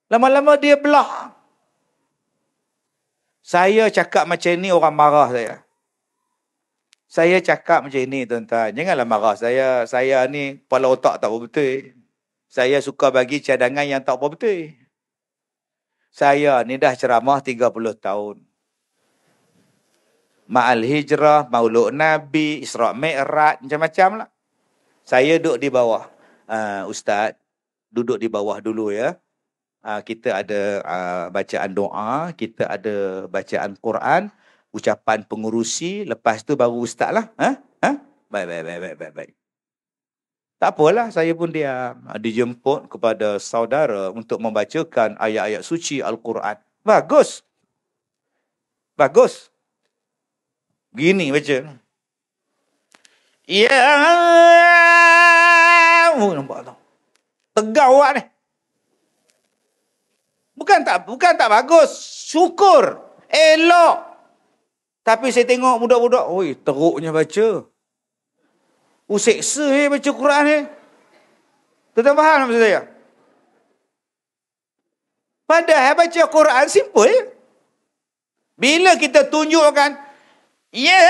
Speaker 1: Lama-lama dia belah. Saya cakap macam ni orang marah saya. Saya cakap macam ni tuan-tuan. Janganlah marah saya. Saya ni kepala otak tak betul. Saya suka bagi cadangan yang tak betul. Saya ni dah ceramah 30 tahun. Ma'al Hijrah, Maulud Nabi, Isra' Mi'raj, macam-macam lah. Saya duduk di bawah. Ustaz, duduk di bawah dulu ya. Kita ada bacaan doa, kita ada bacaan Quran, ucapan pengurusi, lepas tu baru Ustaz lah. Baik. Tak apalah, saya pun diam. Dijemput kepada saudara untuk membacakan ayat-ayat suci Al-Quran. Bagus. Begini baca. Ya. Nampak tak? Tegar awak ni. Bukan tak bagus. Syukur. Elok. Tapi saya tengok budak-budak. Oi, teruknya baca. Seksa baca Quran ni. Tuan-tuan faham maksud saya? Padahal baca Quran simple. Bila kita tunjukkan. Ya.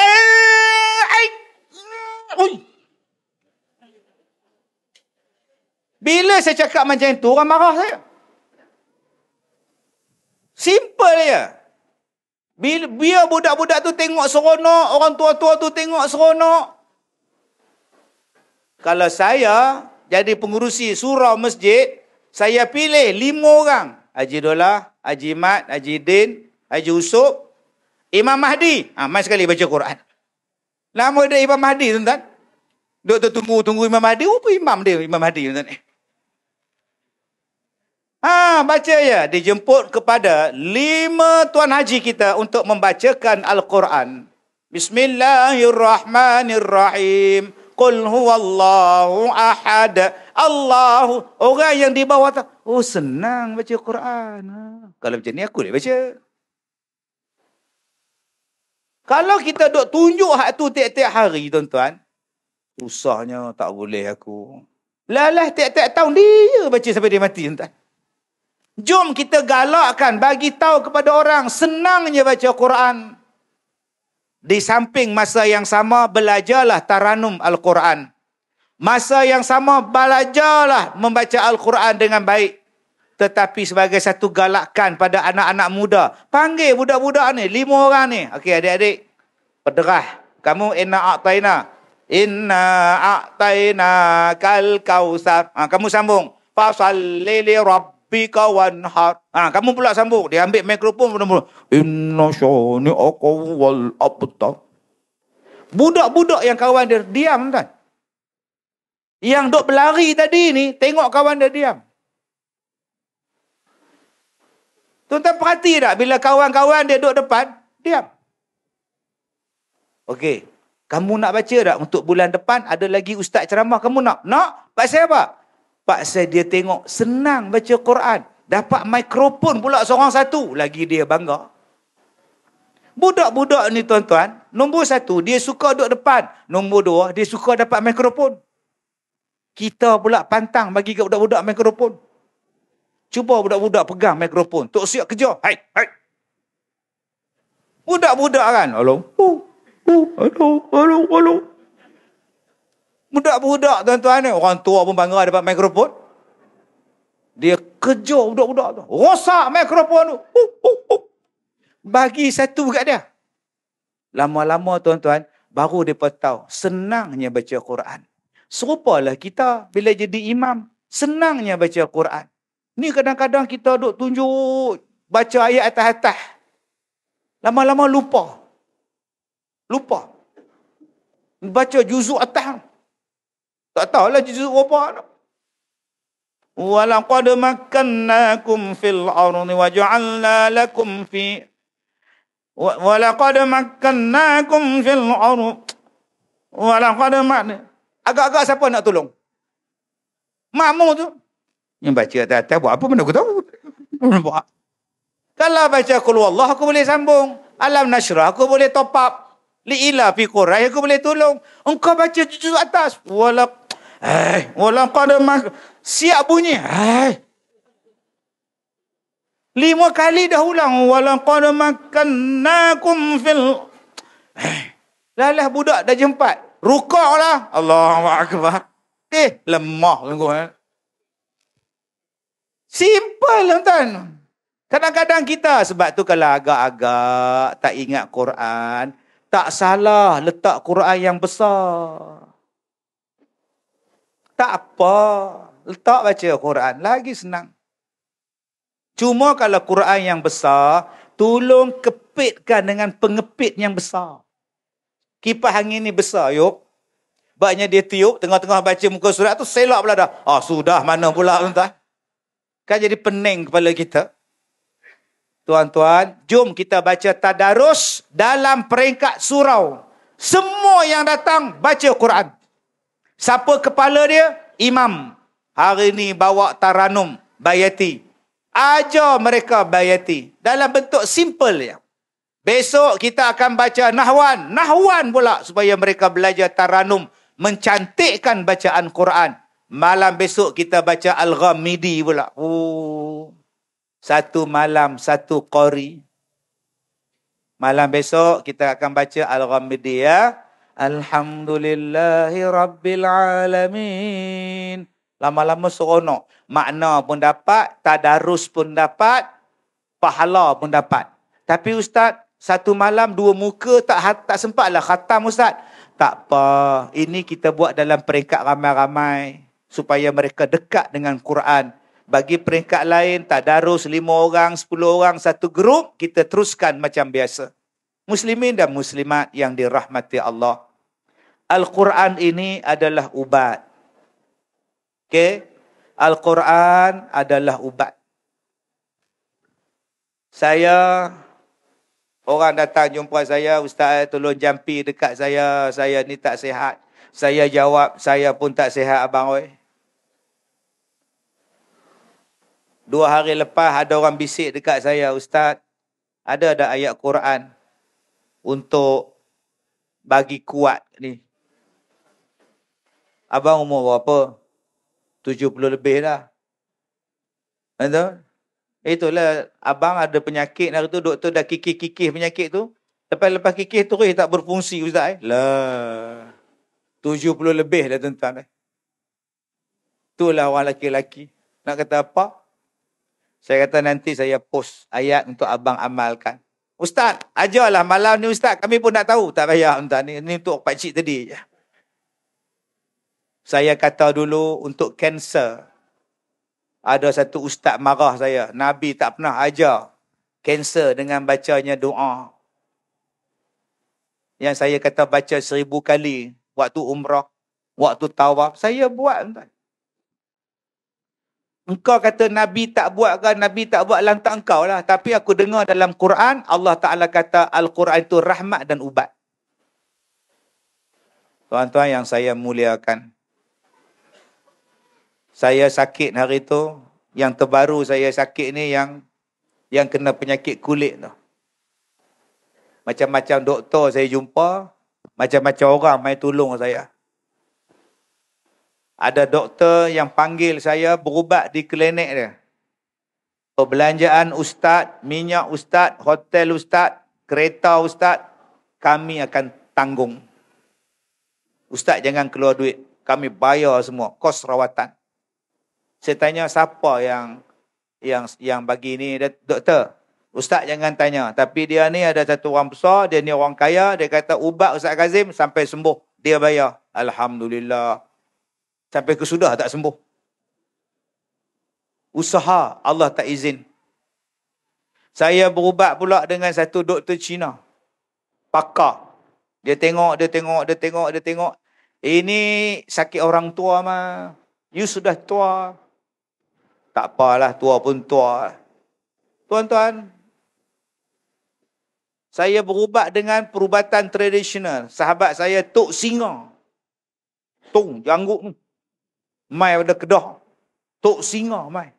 Speaker 1: Bila saya cakap macam itu, orang marah saya. Simple je. Biar budak-budak tu tengok seronok, orang tua-tua tu tengok seronok. Kalau saya jadi pengurusi surau masjid, saya pilih 5 orang. Haji Dolah, Haji Mat, Haji Din, Haji Usop, Imam Mahdi. Mai sekali baca Quran. Nama dia Imam Mahdi, tuan-tuan. Duk tunggu Imam Mahdi. Apa imam dia, Imam Mahdi, tuan-tuan? Baca ya. Dijemput kepada 5 tuan haji kita untuk membacakan Al-Quran. Bismillahirrahmanirrahim. Qul huwallahu ahad. Allahu. Orang yang di bawah tu. Oh, senang baca Quran. Kalau macam ni aku boleh baca. Kalau kita duk tunjuk hak tu tiap-tiap hari, tuan-tuan. Susahnya tak boleh aku. Lalah tiap-tiap tahun dia baca sampai dia mati, tuan-tuan. Jom kita galakkan, bagi tahu kepada orang senangnya baca Quran. Di samping masa yang sama, belajarlah taranum Al-Quran. Masa yang sama, belajarlah membaca Al-Quran dengan baik. Tetapi sebagai satu galakan pada anak-anak muda, panggil budak-budak ni, 5 orang ni. Okey adik-adik, pederah. Kamu Inna a'taina kal kausar. Kamu sambung. Fasalli li rabbika wanhar. Kamu pula sambung. Dia ambil mikrofon mula-mula. Inna syani'aka wal abtar. Budak-budak yang kawan dia diam kan? Yang duk berlari tadi ni, tengok kawan dia diam. Tuan-tuan perhati tak bila kawan-kawan dia duduk depan, diam. Okey. Kamu nak baca tak untuk bulan depan ada lagi ustaz ceramah, kamu nak? Nak? Pasal apa? Pasal dia tengok senang baca Quran. Dapat mikrofon pula seorang satu. Lagi dia bangga. Budak-budak ni tuan-tuan, nombor 1, dia suka duduk depan. Nombor 2, dia suka dapat mikrofon. Kita pula pantang bagi ke budak-budak mikrofon. Cuba budak-budak pegang mikrofon. Tok siap kejar. Hai, hai. Budak-budak kan? Halo. Halo. Budak-budak tuan-tuan ni. Orang tua pun bangga dapat mikrofon. Dia kejar budak-budak tu. Rosak mikrofon tu. Bagi satu kat dia. Lama-lama tuan-tuan, baru dia tahu senangnya baca Quran. Serupalah kita bila jadi imam, senangnya baca Quran. Ni kadang-kadang kita duk tunjuk baca ayat atas-atas. Lama-lama lupa. Baca juzuk atas. Tak tahulah juzuk apa. Walaqad makkannakum fil ardi wa ja'alna lakum fi walaqad makkannakum fil ardi walaqad agak-agak siapa nak tolong? Makmum tu. Yang baca atas-atas buat apa mana aku tahu. Kalau baca qul huwallah aku boleh sambung. Alam nashrah aku boleh top up. Li'ila fi Quraish aku boleh tolong. Engkau baca juzuk atas. Walaqad siap bunyi. 5 kali dah ulang. Walaqad makkannakum fil. Lalah budak dah jempat. Rukuklah. Allahu akbar. Lemah sungguh. Simple tuan. Kadang-kadang kita sebab tu kalau agak-agak tak ingat Quran, tak salah letak Quran yang besar. Tak apa, letak baca Quran lagi senang. Cuma kalau Quran yang besar, tolong kepitkan dengan pengepit yang besar. Kipas angin ni besar, yuk. Sebabnya dia tiup, tengah-tengah baca muka surat tu, selak pula dah. Sudah, mana pula tuan-tuan? Kan jadi pening kepala kita. Tuan-tuan, jom kita baca tadarus dalam peringkat surau. Semua yang datang, baca Quran. Siapa kepala dia? Imam. Hari ni bawa taranum, bayati. Ajar mereka bayati. Dalam bentuk simple ya. Besok kita akan baca nahwan. Nahwan pula supaya mereka belajar taranum. Mencantikkan bacaan Quran. Malam besok kita baca Al-Ghamidi pula. Satu malam, satu qari. Malam besok kita akan baca Al-Ghamidi ya. Alhamdulillahi Rabbil Alamin. Lama-lama seronok. Makna pun dapat, tadarus pun dapat, pahala pun dapat. Tapi Ustaz, satu malam 2 muka tak sempatlah khatam Ustaz. Tak apa. Ini kita buat dalam peringkat ramai-ramai. Supaya mereka dekat dengan Quran. Bagi peringkat lain, tadarus 5 orang, 10 orang, satu grup, kita teruskan macam biasa. Muslimin dan muslimat yang dirahmati Allah. Al-Quran ini adalah ubat. Okey? Al-Quran adalah ubat. Orang datang jumpa saya, Ustaz tolong jampi dekat saya ni tak sihat. Saya jawab, saya pun tak sihat abang oi. 2 hari lepas ada orang bisik dekat saya, Ustaz, ada ayat Quran untuk bagi kuat ni. Abang umur berapa? 70 lebih dah. Betul? Itulah, abang ada penyakit hari tu, doktor dah kikih-kikih penyakit tu. Lepas kikih terus tak berfungsi Ustaz. Lah, 70 lebih dah tuan-tuan. Itulah orang lelaki-lelaki. Nak kata apa? Saya kata nanti saya post ayat untuk abang amalkan. Ustaz, ajarlah malam ni Ustaz. Kami pun nak tahu. Tak payah tuan ni. Ni untuk pakcik tadi je. Saya kata dulu untuk kanser. Ada satu ustaz marah saya. Nabi tak pernah ajar kanser dengan bacanya doa. Yang saya kata baca 1000 kali. Waktu umrah. Waktu tawaf. Saya buat tuan. Engkau kata Nabi tak buat kan, Nabi tak buat, lantak engkau lah. Tapi aku dengar dalam Quran, Allah Ta'ala kata Al-Quran itu rahmat dan ubat. Tuan-tuan yang saya muliakan. Saya sakit hari tu, yang terbaru saya sakit ni yang kena penyakit kulit tu. Macam-macam doktor saya jumpa, macam-macam orang mai tolong saya. Ada doktor yang panggil saya berubat di klinik dia. Perbelanjaan ustaz, minyak ustaz, hotel ustaz, kereta ustaz, kami akan tanggung. Ustaz jangan keluar duit, kami bayar semua, kos rawatan. Saya tanya siapa yang bagi ni, doktor? Ustaz jangan tanya, tapi dia ni ada satu orang besar, dia ni orang kaya, dia kata ubat Ustaz Kazim sampai sembuh, dia bayar. Alhamdulillah. Sampai kesudah tak sembuh. Usaha Allah tak izin. Saya berubat pula dengan satu doktor Cina. Pakar. Dia tengok. Ini sakit orang tua mah. You sudah tua. Tak apalah, tua pun tua. Tuan-tuan, saya berubat dengan perubatan tradisional. Sahabat saya Tok Singa. Tung, janggut ni. Mai pada Kedah. Tok Singa mai.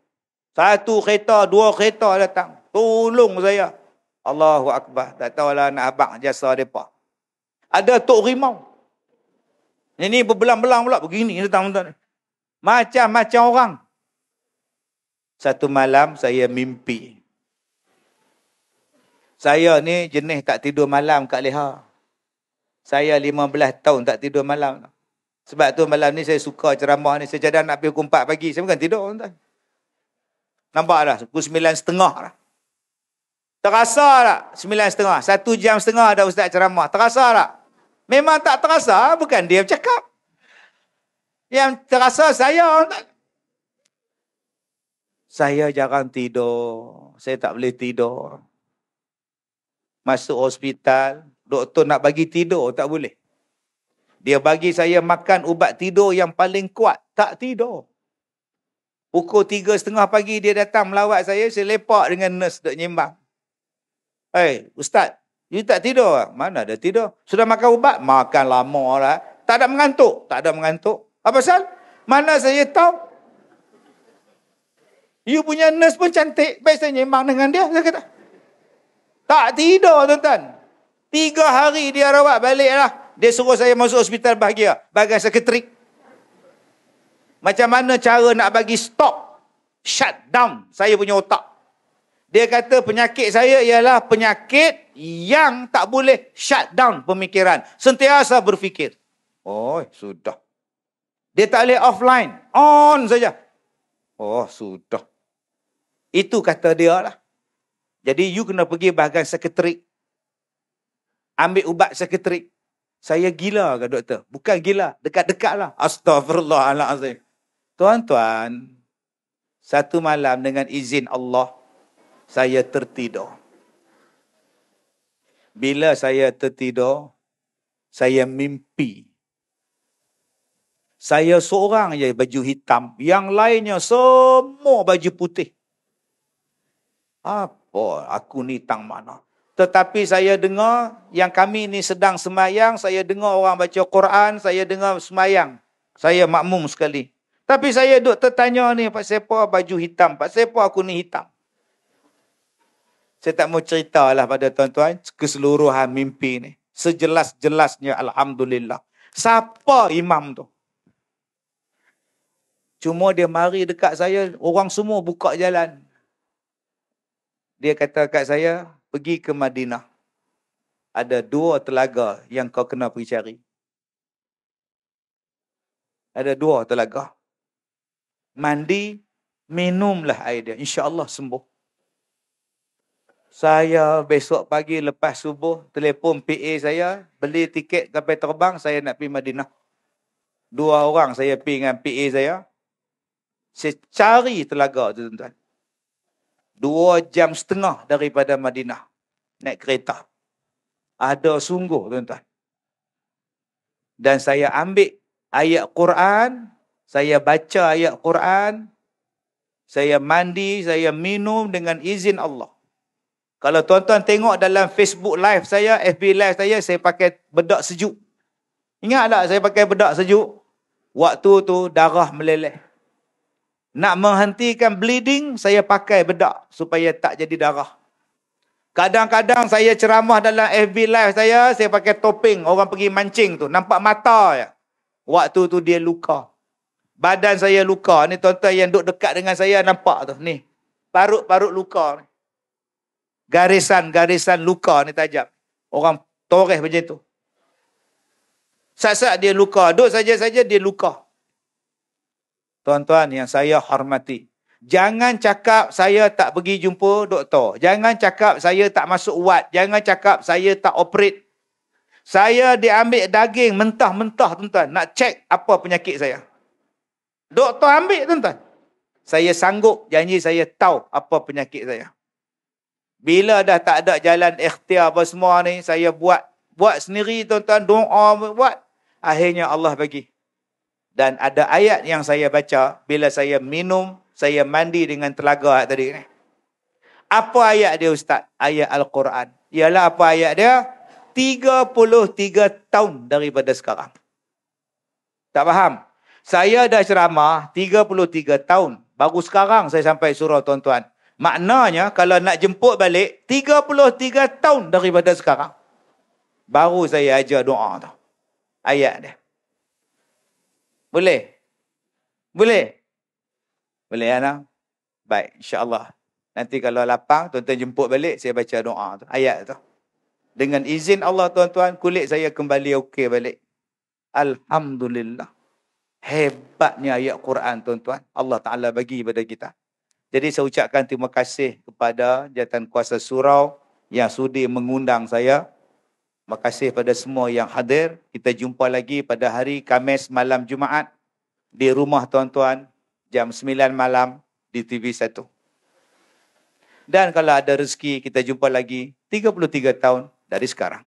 Speaker 1: Satu kereta, dua kereta datang. Tolong saya. Allahu Akbar. Tak tahulah nak abang jasa mereka. Ada Tok Rimau. Ini berbelang-belang pula. Begini datang. Macam-macam orang. Satu malam saya mimpi. Saya ni jenis tak tidur malam kat Leha. Saya 15 tahun tak tidur malam. Sebab tu malam ni saya suka ceramah ni. Saya cadang nak pergi pukul 4 pagi. Saya bukan tidur. Nampak dah? Pukul 9.30 dah. Terasa tak? 9.30. 1 jam setengah dah ustaz ceramah. Terasa tak? Memang tak terasa. Bukan dia bercakap. Yang terasa saya. Saya jarang tidur. Saya tak boleh tidur. Masuk hospital. Doktor nak bagi tidur. Tak boleh. Dia bagi saya makan ubat tidur yang paling kuat. Tak tidur. Pukul 3.30 pagi dia datang melawat saya. Saya lepak dengan nurse duk nyembang. Hey, ustaz. You tak tidur? Mana ada tidur? Sudah makan ubat? Makan lama lah. Tak ada mengantuk? Tak ada mengantuk. Apa pasal? Mana saya tahu? You punya nurse pun cantik. Baik saya nyembang dengan dia. Saya kata. Tak tidur tuan-tuan. 3 hari dia rawat balik lah. Dia suruh saya masuk hospital bahagia. Bagai sekretari. Macam mana cara nak bagi stop. Shut down saya punya otak. Dia kata penyakit saya ialah penyakit yang tak boleh shut down pemikiran. Sentiasa berfikir. Oh, sudah. Dia tak boleh offline. On saja. Oh, sudah. Itu kata dia lah. Jadi you kena pergi bahagian sekretari. Ambil ubat sekretari. Saya gila ke doktor? Bukan gila. Dekat-dekat lah. Astaghfirullahaladzim. Tuan-tuan. Satu malam dengan izin Allah. Saya tertidur. Bila saya tertidur. Saya mimpi. Saya seorang je baju hitam. Yang lainnya semua baju putih. Apa? Aku ni tang mana? Tetapi saya dengar yang kami ni sedang semayang, saya dengar orang baca Quran, saya dengar semayang. Saya makmum sekali. Tapi saya duk tertanya ni, Pak Sepa baju hitam, Pak Sepa aku ni hitam. Saya tak mau ceritalah pada tuan-tuan keseluruhan mimpi ni. Sejelas-jelasnya alhamdulillah. Siapa imam tu? Cuma dia mari dekat saya, orang semua buka jalan. Dia kata kat saya, pergi ke Madinah. Ada 2 telaga yang kau kena pergi cari. Ada 2 telaga. Mandi, minumlah air dia. InsyaAllah sembuh. Saya besok pagi lepas subuh, telefon PA saya, beli tiket kapal terbang, saya nak pergi Madinah. 2 orang saya pergi dengan PA saya. Saya cari telaga tu, tuan-tuan. 2,5 jam daripada Madinah. Naik kereta. Ada sungguh, tuan-tuan. Dan saya ambil ayat Quran, saya baca ayat Quran, saya mandi, saya minum dengan izin Allah. Kalau tuan-tuan tengok dalam Facebook live saya, FB live saya pakai bedak sejuk. Ingat tak saya pakai bedak sejuk? Waktu tu darah meleleh. Nak menghentikan bleeding, saya pakai bedak supaya tak jadi darah. Kadang-kadang saya ceramah dalam FB live saya pakai topeng. Orang pergi mancing tu, nampak mata je. Waktu tu dia luka. Badan saya luka. Ni tuan-tuan yang duduk dekat dengan saya nampak tu. Ni, parut-parut luka ni. Garisan-garisan luka ni tajam. Orang toreh macam tu. Sat-sat dia luka. Duduk saja-saja dia luka. Tuan-tuan yang saya hormati. Jangan cakap saya tak pergi jumpa doktor. Jangan cakap saya tak masuk wad. Jangan cakap saya tak operate. Saya diambil daging mentah-mentah, tuan-tuan. Nak cek apa penyakit saya. Doktor ambil, tuan-tuan. Saya sanggup, janji saya tahu apa penyakit saya. Bila dah tak ada jalan ikhtiar apa semua ni, saya buat sendiri, tuan-tuan. Doa buat. Akhirnya Allah bagi. Dan ada ayat yang saya baca bila saya minum, saya mandi dengan telaga tadi ni. Apa ayat dia, Ustaz? Ayat Al-Quran. Ialah apa ayat dia? 33 tahun daripada sekarang. Tak faham? Saya dah ceramah 33 tahun. Baru sekarang saya sampai surah, tuan-tuan. Maknanya kalau nak jemput balik 33 tahun daripada sekarang. Baru saya ajar doa tu. Ayat dia. Boleh? Boleh? Boleh, Ana? Baik, insya-Allah. Nanti kalau lapang, tuan-tuan jemput balik, saya baca doa tu, ayat tu. Dengan izin Allah, tuan-tuan, kulit saya kembali okey balik. Alhamdulillah. Hebatnya ayat Quran, tuan-tuan. Allah Ta'ala bagi kepada kita. Jadi saya ucapkan terima kasih kepada Jabatan Kuasa Surau yang sudi mengundang saya. Terima kasih pada semua yang hadir. Kita jumpa lagi pada hari Khamis malam Jumaat di rumah tuan-tuan jam 9 malam di TV1. Dan kalau ada rezeki kita jumpa lagi 33 tahun dari sekarang.